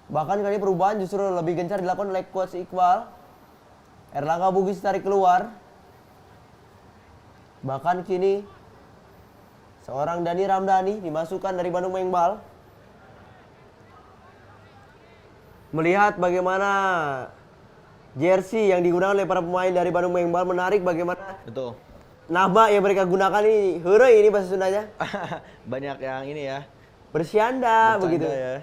Bahkan kali ini perubahan justru lebih gencar dilakukan oleh Coach Iqbal. Erlangga Bugis tarik keluar. Bahkan kini seorang Dani Ramdhani dimasukkan dari Bandung Mengbal. Melihat bagaimana jersey yang digunakan oleh para pemain dari Bandung Mengbal, menarik bagaimana Betul. nama yang mereka gunakan ini, heureuy ini bahasa Sundanya. Banyak yang ini ya. Bersyanda bercanda begitu. ya.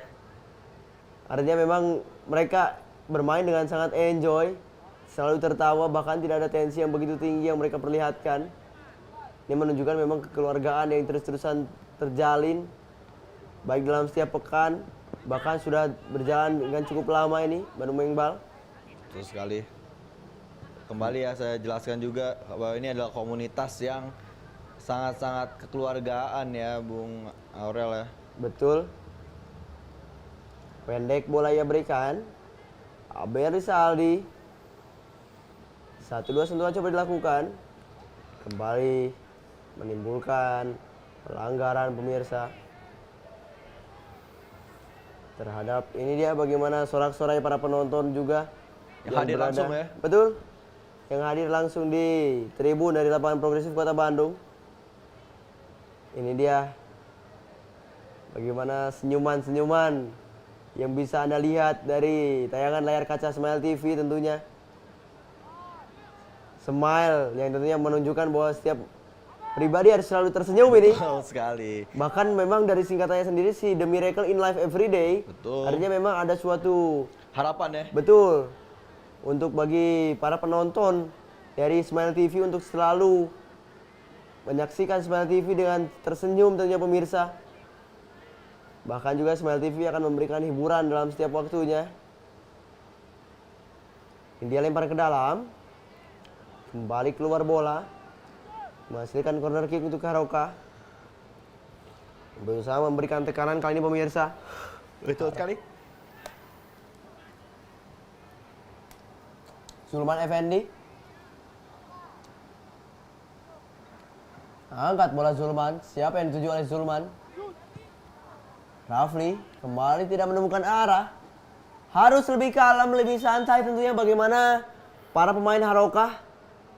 Artinya memang mereka bermain dengan sangat enjoy, selalu tertawa, bahkan tidak ada tensi yang begitu tinggi yang mereka perlihatkan. Ini menunjukkan memang kekeluargaan yang terus-terusan terjalin, baik dalam setiap pekan, bahkan sudah berjalan dengan cukup lama ini, Bandung Mengbal. Betul sekali. Kembali ya saya jelaskan juga bahwa ini adalah komunitas yang sangat-sangat kekeluargaan ya Bung Aurel ya. Betul. Pendek bola ia berikan. Abel Rizaldi. 1-2 sentuhan coba dilakukan. Kembali menimbulkan pelanggaran pemirsa. Terhadap ini dia bagaimana sorak-sorai para penonton juga. Yang hadir langsung ya. Betul. Yang hadir langsung di tribun dari lapangan Progresif Kota Bandung. Ini dia bagaimana senyuman-senyuman yang bisa Anda lihat dari tayangan layar kaca Smile TV tentunya. Smile yang tentunya menunjukkan bahwa setiap pribadi harus selalu tersenyum ini. Betul sekali. Bahkan memang dari singkatannya sendiri sih The Miracle in Life Every Day. Betul. Artinya memang ada suatu Harapan ya. betul untuk bagi para penonton dari Smile TV untuk selalu menyaksikan Smile TV dengan tersenyum tentunya pemirsa. Bahkan juga Smile TV akan memberikan hiburan dalam setiap waktunya. Ini dia lempar ke dalam. Kembali keluar bola. Menghasilkan corner kick untuk Harouka. Berusaha memberikan tekanan kali ini pemirsa. Betul sekali. Sulman Effendi. Angkat bola Zulman. Siapa yang dituju oleh Zulman? Rafli kembali tidak menemukan arah. Harus lebih kalem, lebih santai tentunya bagaimana para pemain Harouka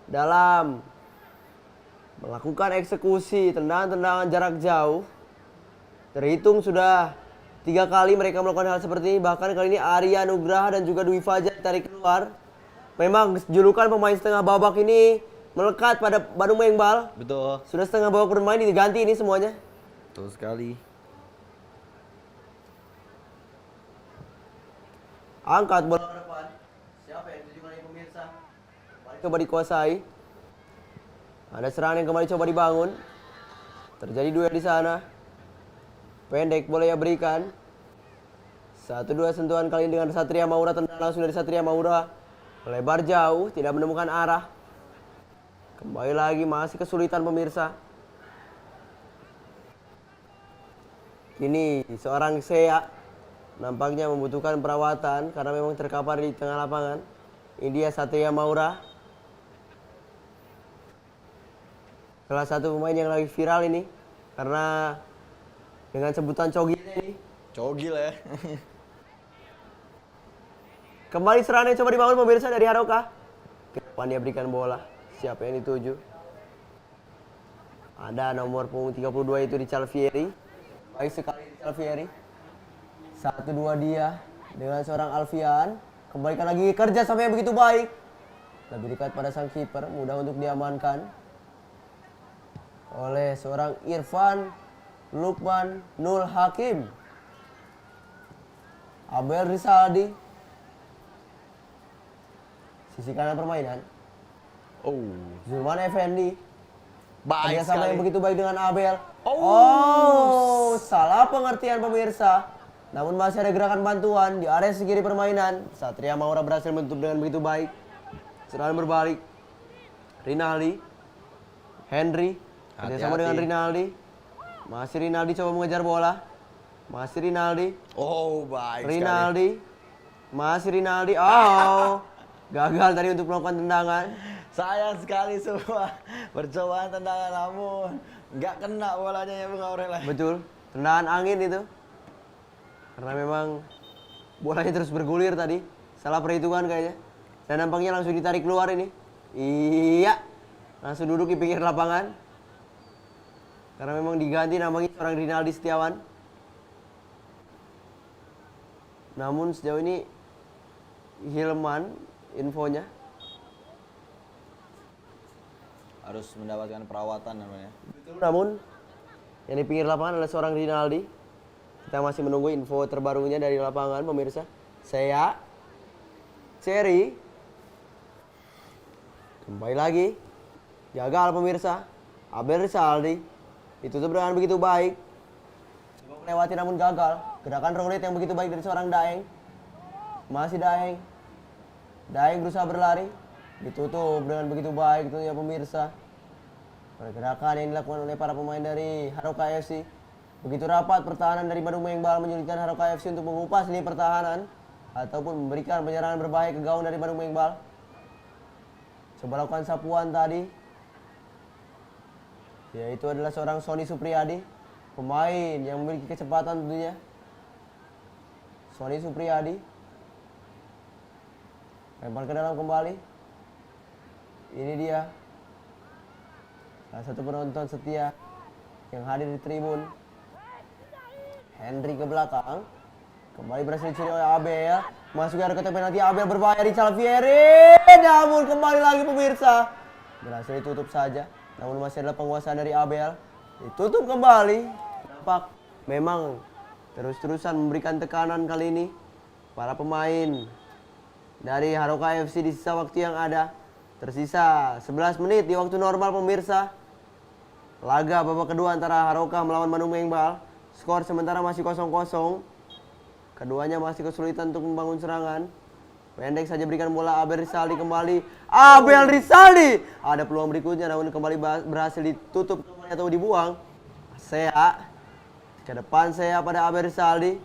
dalam melakukan eksekusi tendangan-tendangan jarak jauh. Terhitung sudah 3 kali mereka melakukan hal seperti ini. Bahkan kali ini Arya Nugraha dan juga Dwi Fajar tarik keluar. Memang julukan pemain setengah babak ini melekat pada Bandung Mengbal. Betul. Sudah setengah babak bermain diganti ini semuanya. Betul sekali. Angkat bola ke depan. Siapa yang dituju oleh pemirsa? Kembali coba dikuasai. Ada serangan yang kembali coba dibangun. Terjadi duel di sana. Pendek bola yang berikan. 1-2 sentuhan kali ini dengan Satria Maura, tendang langsung dari Satria Maura. Melebar jauh, tidak menemukan arah. Kembali lagi masih kesulitan pemirsa. Kini seorang Sea nampaknya membutuhkan perawatan karena memang terkapar di tengah lapangan. Ini dia Satria Maura. Salah satu pemain yang lagi viral ini karena dengan sebutan cogilnya ini. Cogil ya. Kembali serangan yang coba dibangun pemirsa dari Haruka. Ke depan dia berikan bola. Siapa yang dituju? Ada nomor punggung 32 itu di Calvieri. Baik sekali di Calvieri. 1-2 dia dengan seorang Alfian. Kembalikan lagi kerja sampai yang begitu baik. Lebih dekat pada sang kiper, mudah untuk diamankan oleh seorang Irfan Lukman Nul Hakim. Abel Rizaldi. Sisi kanan permainan. Zulman Effendi. Baik Kerjasama sekali. yang begitu baik dengan Abel. Oh, salah pengertian pemirsa. Namun masih ada gerakan bantuan di area kiri permainan. Satria Maura berhasil menutup dengan begitu baik. Serangan berbalik. Rinaldi. Henry. Kerjasama Hati-hati. dengan Rinaldi. Masih Rinaldi coba mengejar bola. Masih Rinaldi. Oh, baik sekali. Rinaldi. Masih Rinaldi. Oh. Gagal tadi untuk melakukan tendangan. Sayang sekali semua percobaan tendangan, namun nggak kena bolanya ya Bung Aurel. Betul. Tendangan angin itu. Karena memang bolanya terus bergulir tadi. Salah perhitungan kayaknya. Dan nampaknya langsung ditarik keluar ini. Iya. Langsung duduk di pinggir lapangan. Karena memang diganti namanya seorang Rinaldi Setiawan. Namun sejauh ini Hilman infonya. Harus mendapatkan perawatan namanya. Namun yang di pinggir lapangan adalah seorang Rinaldi. Kita masih menunggu info terbarunya dari lapangan pemirsa. Saya Cherry. Kembali lagi. Gagal pemirsa. Abel Rizaldi. Ditutup dengan begitu baik. Coba melewati namun gagal. Gerakan roulette yang begitu baik dari seorang Daeng. Masih Daeng. Daeng berusaha berlari. Ditutup dengan begitu baik tentunya pemirsa. Pergerakan yang dilakukan oleh para pemain dari Haruka FC. Begitu rapat pertahanan dari Bandung Mengbal menyulitkan Haruka FC untuk mengupas lini pertahanan ataupun memberikan penyerangan berbahaya ke gawang dari Bandung Mengbal. Coba lakukan sapuan tadi. Yaitu adalah seorang Sony Supriyadi, pemain yang memiliki kecepatan tentunya. Sony Supriyadi. Lempar ke dalam kembali. Ini dia salah satu penonton setia yang hadir di tribun. Henry ke belakang. Kembali berhasil dicuri oleh Abel. Masuk ke area kotak penalti. Abel berbahaya di Calvieri. Namun kembali lagi pemirsa. Berhasil ditutup saja. Namun masih adalah penguasaan dari Abel. Ditutup kembali. Nampak memang terus-terusan memberikan tekanan kali ini para pemain dari Haruka FC di sisa waktu yang ada. Tersisa 11 menit di waktu normal pemirsa. Laga babak kedua antara Haruka melawan Bandung Mengbal. Skor sementara masih 0-0. Keduanya masih kesulitan untuk membangun serangan. Pendek saja berikan bola Abel Rizaldi kembali. Abel Rizaldi. Ada peluang berikutnya namun kembali berhasil ditutup atau dibuang. Sea ke depan Sea pada Abel Rizaldi.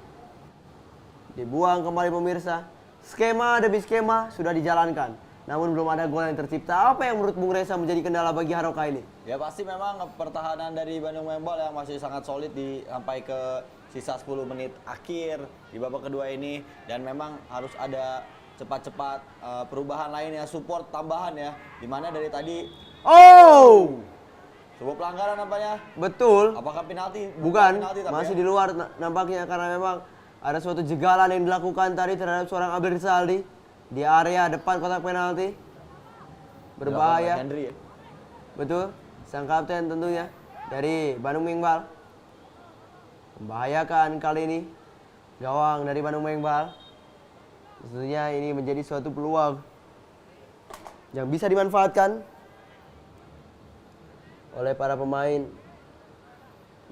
Dibuang kembali pemirsa. Skema demi skema sudah dijalankan. Namun belum ada gol yang tercipta. Apa yang menurut Bung Reza menjadi kendala bagi Haruka ini? Ya pasti memang pertahanan dari Bandung Mengbal yang masih sangat solid sampai ke sisa 10 menit akhir di babak kedua ini. Dan memang harus ada cepat-cepat perubahan lainnya, support tambahan ya. Dimana dari tadi sebuah pelanggaran nampaknya. Betul. Apakah penalti? Bukan, Penalti, tapi masih ya. di luar nampaknya karena memang ada suatu jegalan yang dilakukan tadi terhadap seorang Abel Rizaldi di area depan kotak penalti. Berbahaya. Henry ya. Betul, sang kapten tentunya dari Bandung Mengbal. Membahayakan kali ini gawang dari Bandung Mengbal. Tentunya ini menjadi suatu peluang yang bisa dimanfaatkan oleh para pemain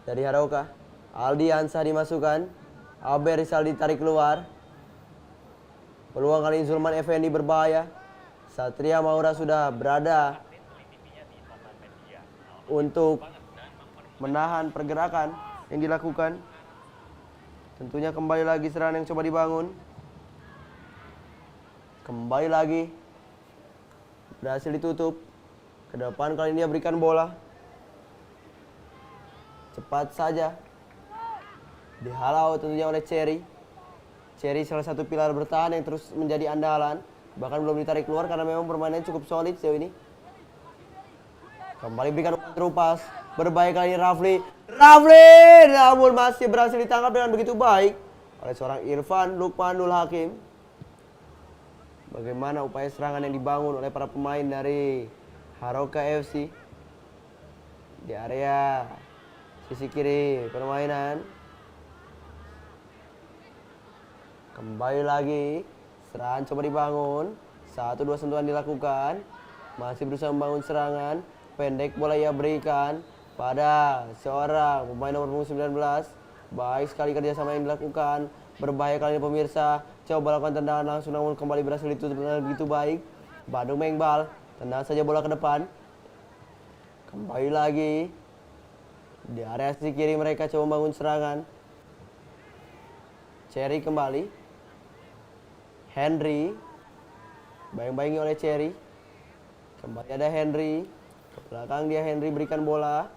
dari Haruka. Aldi Ansah dimasukkan, Abel Rizaldi ditarik keluar. Peluang kali ini Zulman Effendi berbahaya. Satria Maura sudah berada untuk menahan pergerakan yang dilakukan. Tentunya kembali lagi serangan yang coba dibangun. Kembali lagi. Berhasil ditutup. Ke depan kali ini dia berikan bola. Cepat saja. Dihalau tentunya oleh Cherry. Cherry salah satu pilar bertahan yang terus menjadi andalan. Bahkan belum ditarik keluar karena memang permainannya cukup solid sejauh ini. Kembali berikan terupas. Berbahaya kali ini Rafli. Namun masih berhasil ditangkap dengan begitu baik oleh seorang Irfan Lukmanul Hakim. Bagaimana upaya serangan yang dibangun oleh para pemain dari Haroka FC di area sisi kiri permainan. Kembali lagi serangan coba dibangun. 1-2 sentuhan dilakukan. Masih berusaha membangun serangan. Pendek bola ia berikan pada seorang pemain nomor punggung 19. Baik sekali kerjasama yang dilakukan. Berbahaya kali ini pemirsa. Coba lakukan tendangan langsung namun kembali berhasil ditutup dengan begitu baik. Bandung Mengbal. Tendang saja bola ke depan. Kembali lagi. Di area sisi kiri mereka coba membangun serangan. Cherry kembali. Henry. Bayang-bayangi oleh Cherry. Kembali ada Henry. Ke belakang dia Henry berikan bola.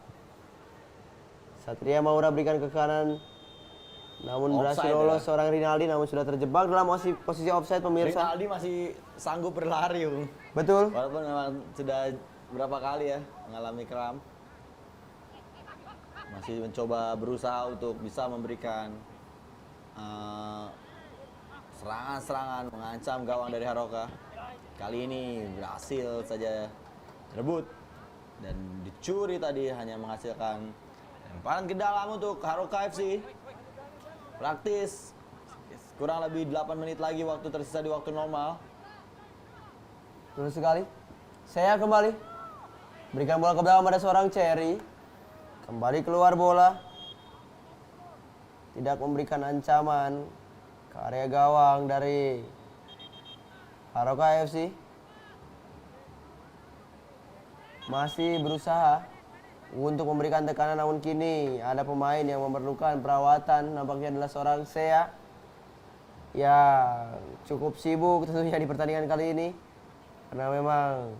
Satria Maura berikan ke kanan. Namun berhasil lolos seorang Rinaldi namun sudah terjebak dalam posisi offside pemirsa. Rinaldi masih sanggup berlari, Bung. Betul. Walaupun memang sudah berapa kali ya mengalami kram. Masih mencoba berusaha untuk bisa memberikan serangan-serangan mengancam gawang dari Haroka. Kali ini berhasil saja rebut dan dicuri tadi hanya menghasilkan lemparan ke dalam untuk Haroka FC. Praktis kurang lebih 8 menit lagi waktu tersisa di waktu normal. Betul sekali. Saya kembali berikan bola ke belakang pada seorang Cherry. Kembali keluar bola. Tidak memberikan ancaman ke area gawang dari Haroka FC. Masih berusaha untuk memberikan tekanan namun kini ada pemain yang memerlukan perawatan. Nampaknya adalah seorang Sea yang cukup sibuk tentunya di pertandingan kali ini. Karena memang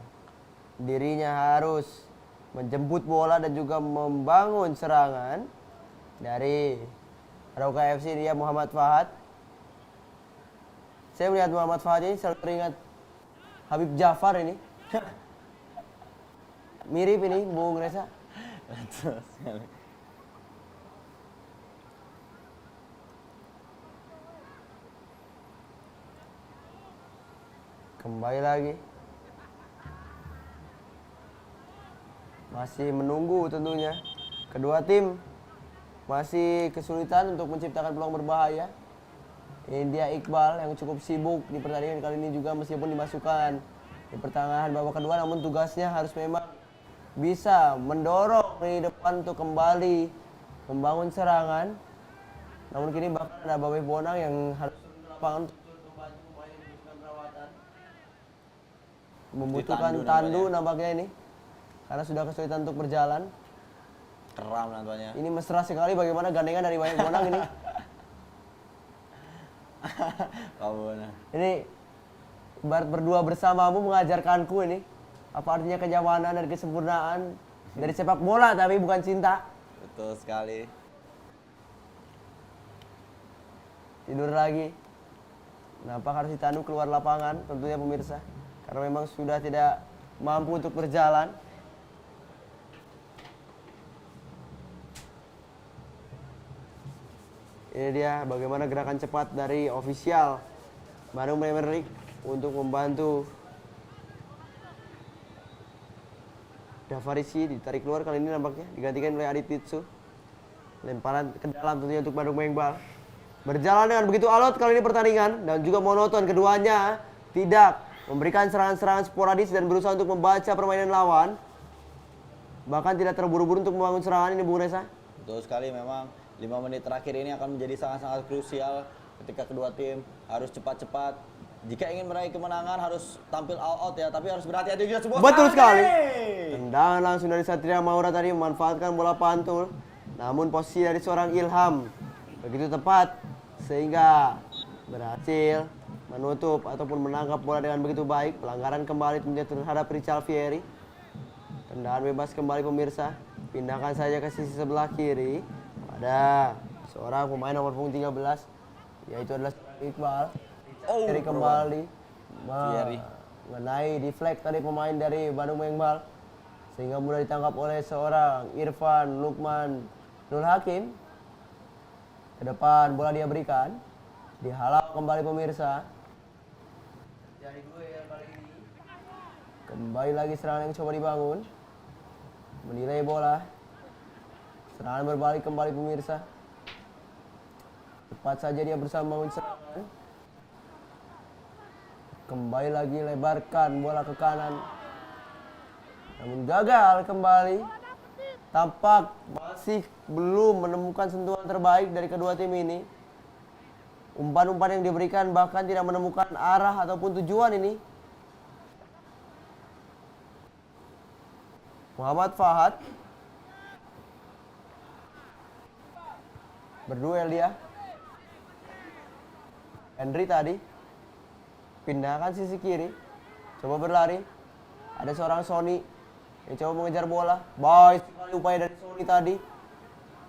dirinya harus menjemput bola dan juga membangun serangan dari Haroka FC. Dia Muhammad Fahad. Saya melihat Muhammad Fahad ini selalu teringat Habib Jafar ini. Mirip ini Bung Reza. Kembali lagi. Masih menunggu tentunya. Kedua tim masih kesulitan untuk menciptakan peluang berbahaya. Ini dia Iqbal yang cukup sibuk di pertandingan kali ini juga meskipun dimasukkan di pertengahan babak kedua namun tugasnya harus memang bisa mendorong di depan untuk kembali membangun serangan. Namun kini bahkan ada Babeh Bonang yang harus turun ke lapangan untuk membantu pemain yang membutuhkan perawatan. Membutuhkan tandu nampaknya ini. Karena sudah kesulitan untuk berjalan. Keram nampaknya. Ini mesra sekali bagaimana gandengan dari Babeh Bonang ini. Ini ibarat berdua bersamamu mengajarkanku ini. Apa artinya kenyamanan dan kesempurnaan dari sepak bola tapi bukan cinta. Betul sekali. Tidur lagi. Nampak harus ditandu keluar lapangan tentunya pemirsa. Karena memang sudah tidak mampu untuk berjalan. Ini dia bagaimana gerakan cepat dari ofisial Bandung Premier League untuk membantu Davarisi. Ditarik keluar kali ini nampaknya digantikan oleh Adit Titsu. Lemparan ke dalam tentunya untuk Bandung Mengbal. Berjalan dengan begitu alot kali ini pertandingan dan juga monoton. Keduanya tidak memberikan serangan-serangan sporadis dan berusaha untuk membaca permainan lawan. Bahkan tidak terburu-buru untuk membangun serangan ini Bung Reza. Betul sekali, memang 5 menit terakhir ini akan menjadi sangat-sangat krusial ketika kedua tim harus cepat-cepat Jika ingin meraih kemenangan harus tampil all out ya, tapi harus berhati-hati juga sebuah Betul serangan. sekali. Hey! Tendangan langsung dari Satria Maura tadi memanfaatkan bola pantul. Namun posisi dari seorang Ilham begitu tepat sehingga berhasil menutup ataupun menangkap bola dengan begitu baik. Pelanggaran kembali tentunya terhadap Richard Fieri. Tendangan bebas kembali pemirsa. Pindahkan saja ke sisi sebelah kiri. Ada seorang pemain nomor punggung 13 yaitu adalah Iqbal. Oh, Fieri kembali Fieri. mengenai deflect tadi pemain dari Bandung Mengbal sehingga mudah ditangkap oleh seorang Irfan Lukman Nul Hakim. Ke depan bola dia berikan, dihalau kembali pemirsa. Jadi duel kali ini. Kembali lagi serangan yang coba dibangun. Menilai bola. Serangan berbalik kembali pemirsa. Cepat saja dia berusaha membangun serangan. Kembali lagi lebarkan bola ke kanan. Namun gagal kembali. Tampak masih belum menemukan sentuhan terbaik dari kedua tim ini. Umpan-umpan yang diberikan bahkan tidak menemukan arah ataupun tujuan ini. Muhammad Fahad berduel dia. Henry tadi pindahkan sisi kiri, coba berlari. Ada seorang Sony yang coba mengejar bola. Baik sekali upaya dari Sony tadi.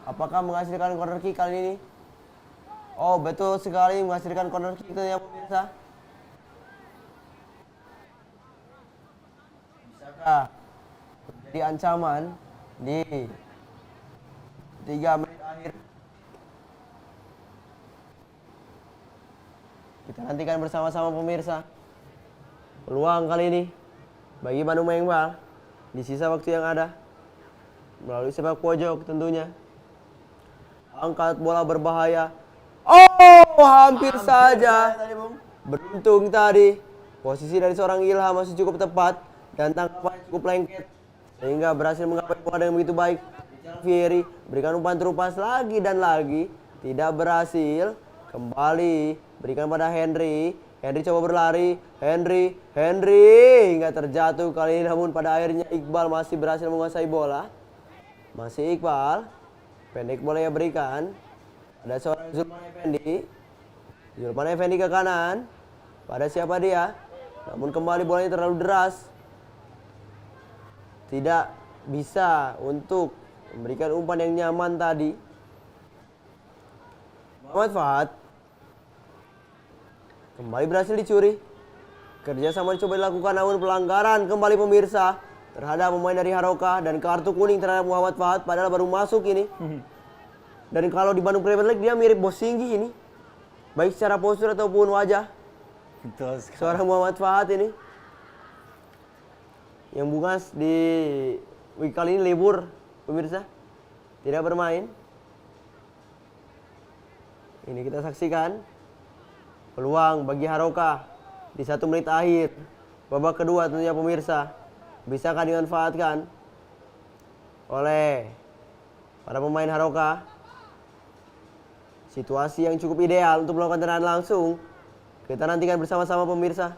Apakah menghasilkan corner kick kali ini? Oh, betul sekali menghasilkan corner kick ya pemirsa. Bisakah menjadi ancaman di 3 menit akhir? Kita nantikan bersama-sama pemirsa. Peluang kali ini bagi Bandung Mengbal di sisa waktu yang ada melalui sepak pojok tentunya. Angkat bola berbahaya. Oh, hampir saja. Beruntung tadi. Posisi dari seorang Ilham masih cukup tepat dan tangkapan cukup lengket sehingga berhasil menggapai bola dengan begitu baik. Fieri berikan umpan terupas lagi dan lagi, tidak berhasil. Kembali berikan pada Henry. Henry coba berlari. Henry hingga terjatuh kali ini, namun pada akhirnya Iqbal masih berhasil menguasai bola. Masih Iqbal. Pendek bola yang berikan. Ada seorang Zulman Effendi. Zulman Effendi ke kanan. Pada siapa dia? Namun kembali bolanya terlalu deras. Tidak bisa untuk memberikan umpan yang nyaman tadi. Muhammad Fahad kembali berhasil dicuri. Kerjasama coba dilakukan namun pelanggaran kembali pemirsa terhadap pemain dari Haroka dan kartu kuning terhadap Muhammad Fahad padahal baru masuk ini. Dan kalau di Bandung Premier League dia mirip Bos Singgi ini. Baik secara postur ataupun wajah. Betul sekali. Seorang Muhammad Fahad ini. Yang Bungas di week kali ini libur pemirsa. Tidak bermain. Ini kita saksikan peluang bagi Haroka di 1 menit akhir. Babak kedua tentunya pemirsa. Bisakah dimanfaatkan oleh para pemain Haroka? Situasi yang cukup ideal untuk melakukan tendangan langsung. Kita nantikan bersama-sama pemirsa.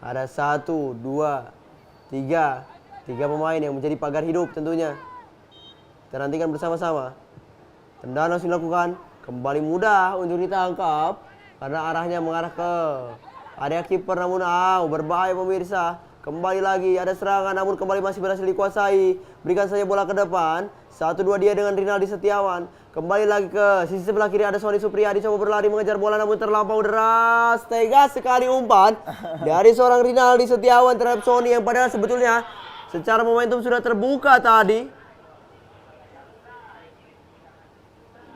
Ada 1, 2, 3. 3 pemain yang menjadi pagar hidup tentunya. Kita nantikan bersama-sama. Tendangan langsung dilakukan. Kembali mudah untuk ditangkap. Karena arahnya mengarah ke area kiper, namun berbahaya pemirsa. Kembali lagi ada serangan namun kembali masih berhasil dikuasai. Berikan saja bola ke depan. 1-2 dia dengan Rinaldi Setiawan. Kembali lagi ke sisi sebelah kiri ada Sony Supriyadi coba berlari mengejar bola namun terlampau deras. Tegas sekali umpan dari seorang Rinaldi Setiawan terhadap Sony yang padahal sebetulnya secara momentum sudah terbuka tadi.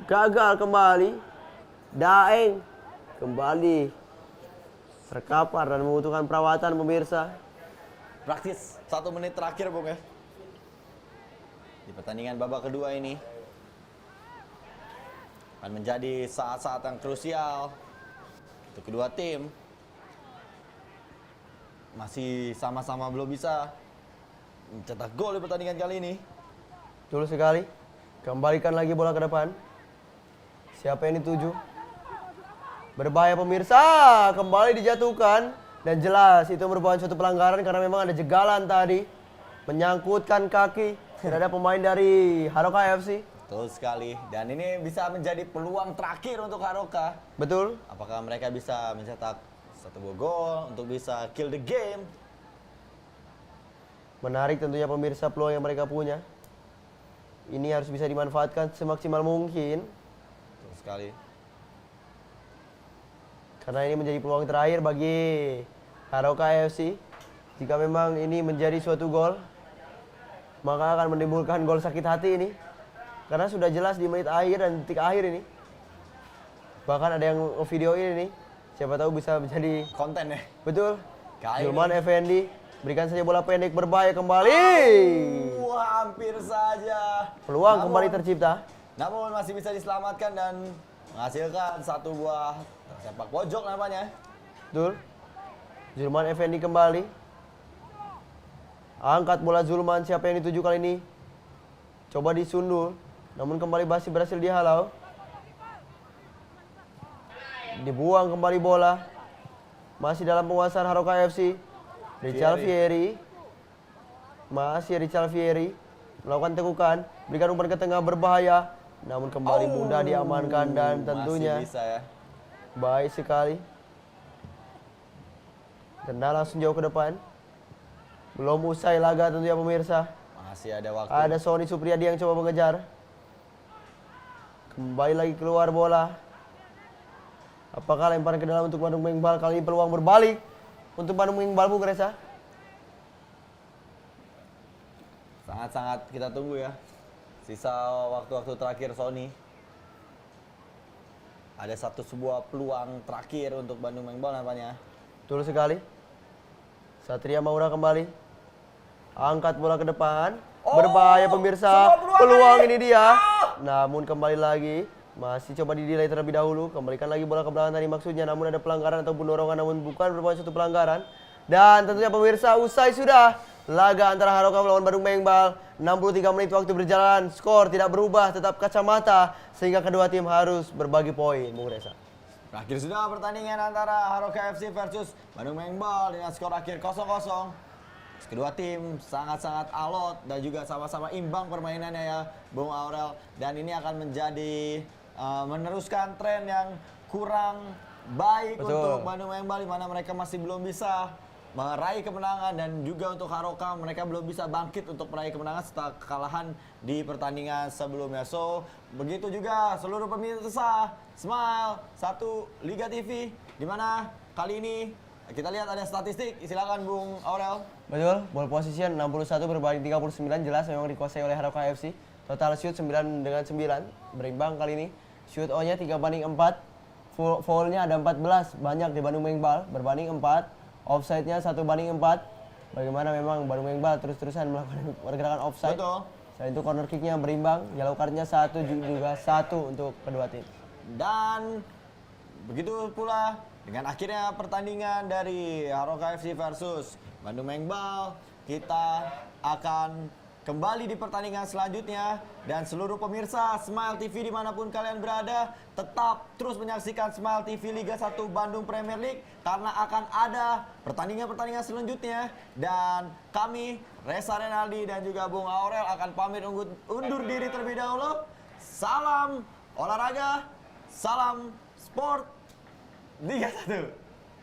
Gagal kembali. Daeng kembali terkapar dan membutuhkan perawatan pemirsa. Praktis 1 menit terakhir Bung ya. Di pertandingan babak kedua ini akan menjadi saat-saat yang krusial untuk kedua tim. Masih sama-sama belum bisa mencetak gol di pertandingan kali ini. Betul sekali. Kembalikan lagi bola ke depan. Siapa yang dituju? Berbahaya pemirsa, kembali dijatuhkan. Dan jelas itu merupakan suatu pelanggaran karena memang ada jegalan tadi. Menyangkutkan kaki terhadap pemain dari Haroka FC. Betul sekali. Dan ini bisa menjadi peluang terakhir untuk Haroka. Betul. Apakah mereka bisa mencetak satu buah gol untuk bisa kill the game? Menarik tentunya pemirsa peluang yang mereka punya. Ini harus bisa dimanfaatkan semaksimal mungkin. Betul sekali. Karena ini menjadi peluang terakhir bagi Haroka FC. Jika memang ini menjadi suatu gol, maka akan menimbulkan gol sakit hati ini. Karena sudah jelas di menit akhir dan detik akhir ini. Bahkan ada yang video ini nih. Siapa tahu bisa menjadi Konten ya. betul. Kali Zulman ini. Effendi berikan saja bola pendek berbahaya kembali. Hampir saja. Peluang kembali tercipta. Namun masih bisa diselamatkan dan menghasilkan satu buah sepak pojok namanya. Betul. Zulman Effendi kembali. Angkat bola Zulman, siapa yang dituju kali ini? Coba disundul, namun kembali masih berhasil dihalau. Dibuang kembali bola. Masih dalam penguasaan Haroka FC. Richard Fieri. Masih Richard Fieri melakukan tekukan, berikan umpan ke tengah berbahaya, namun kembali mudah diamankan dan tentunya masih bisa ya. baik sekali. Tendang langsung jauh ke depan. Belum usai laga tentunya pemirsa. Masih ada waktu. Ada Sony Supriyadi yang coba mengejar. Kembali lagi keluar bola. Apakah lemparan ke dalam untuk Bandung Mengbal? Kali ini peluang berbalik untuk Bandung Mengbal, Bung Reza. Sangat-sangat kita tunggu ya. Sisa waktu-waktu terakhir Sony. Ada sebuah peluang terakhir untuk Bandung Mengbal nampaknya. Betul sekali. Satria Maura kembali. Angkat bola ke depan. Berbahaya pemirsa. sebuah Peluang ini. ini dia. Namun kembali lagi. Masih coba didelay terlebih dahulu. Kembalikan lagi bola ke belakang tadi maksudnya. Namun ada pelanggaran ataupun dorongan. Namun bukan merupakan suatu pelanggaran. Dan tentunya pemirsa usai sudah. Laga antara Haroka melawan Bandung Mengbal. 63 menit waktu berjalan. Skor tidak berubah. Tetap kacamata. Sehingga kedua tim harus berbagi poin. Bung Reza. Terakhir sudah pertandingan antara Haroka FC versus Bandung Mengbal dengan skor akhir 0-0. Kedua tim sangat-sangat alot dan juga sama-sama imbang permainannya ya Bung Aurel. Dan ini akan menjadi meneruskan tren yang kurang baik Betul. untuk Bandung Mengbal di mana mereka masih belum bisa meraih kemenangan dan juga untuk Haroka mereka belum bisa bangkit untuk meraih kemenangan setelah kekalahan di pertandingan sebelumnya. So, begitu juga seluruh pemirsa Smile 1 Liga TV di mana kali ini kita lihat ada statistik. Silakan Bung Aurel. Betul, ball position 61 berbanding 39 jelas memang dikuasai oleh Haroka FC. Total shoot 9 dengan 9, berimbang kali ini. Shoot on-nya 3/4, foul-nya ada 14, banyak di Bandung Mengbal berbanding 4. Offside-nya 1/4. Bagaimana memang Bandung Mengbal terus-terusan melakukan pergerakan offside. Betul. Selain itu corner kick-nya berimbang, yellow card-nya 1 juga 1 untuk kedua tim. Dan begitu pula dengan akhirnya pertandingan dari Haroka FC versus Bandung Mengbal, kita akan kembali di pertandingan selanjutnya. Dan seluruh pemirsa Smile TV dimanapun kalian berada, tetap terus menyaksikan Smile TV Liga 1 Bandung Premier League karena akan ada pertandingan-pertandingan selanjutnya. Dan kami, Reza Renaldi dan juga Bung Aurel akan pamit undur diri terlebih dahulu. Salam olahraga, salam sport Liga 1.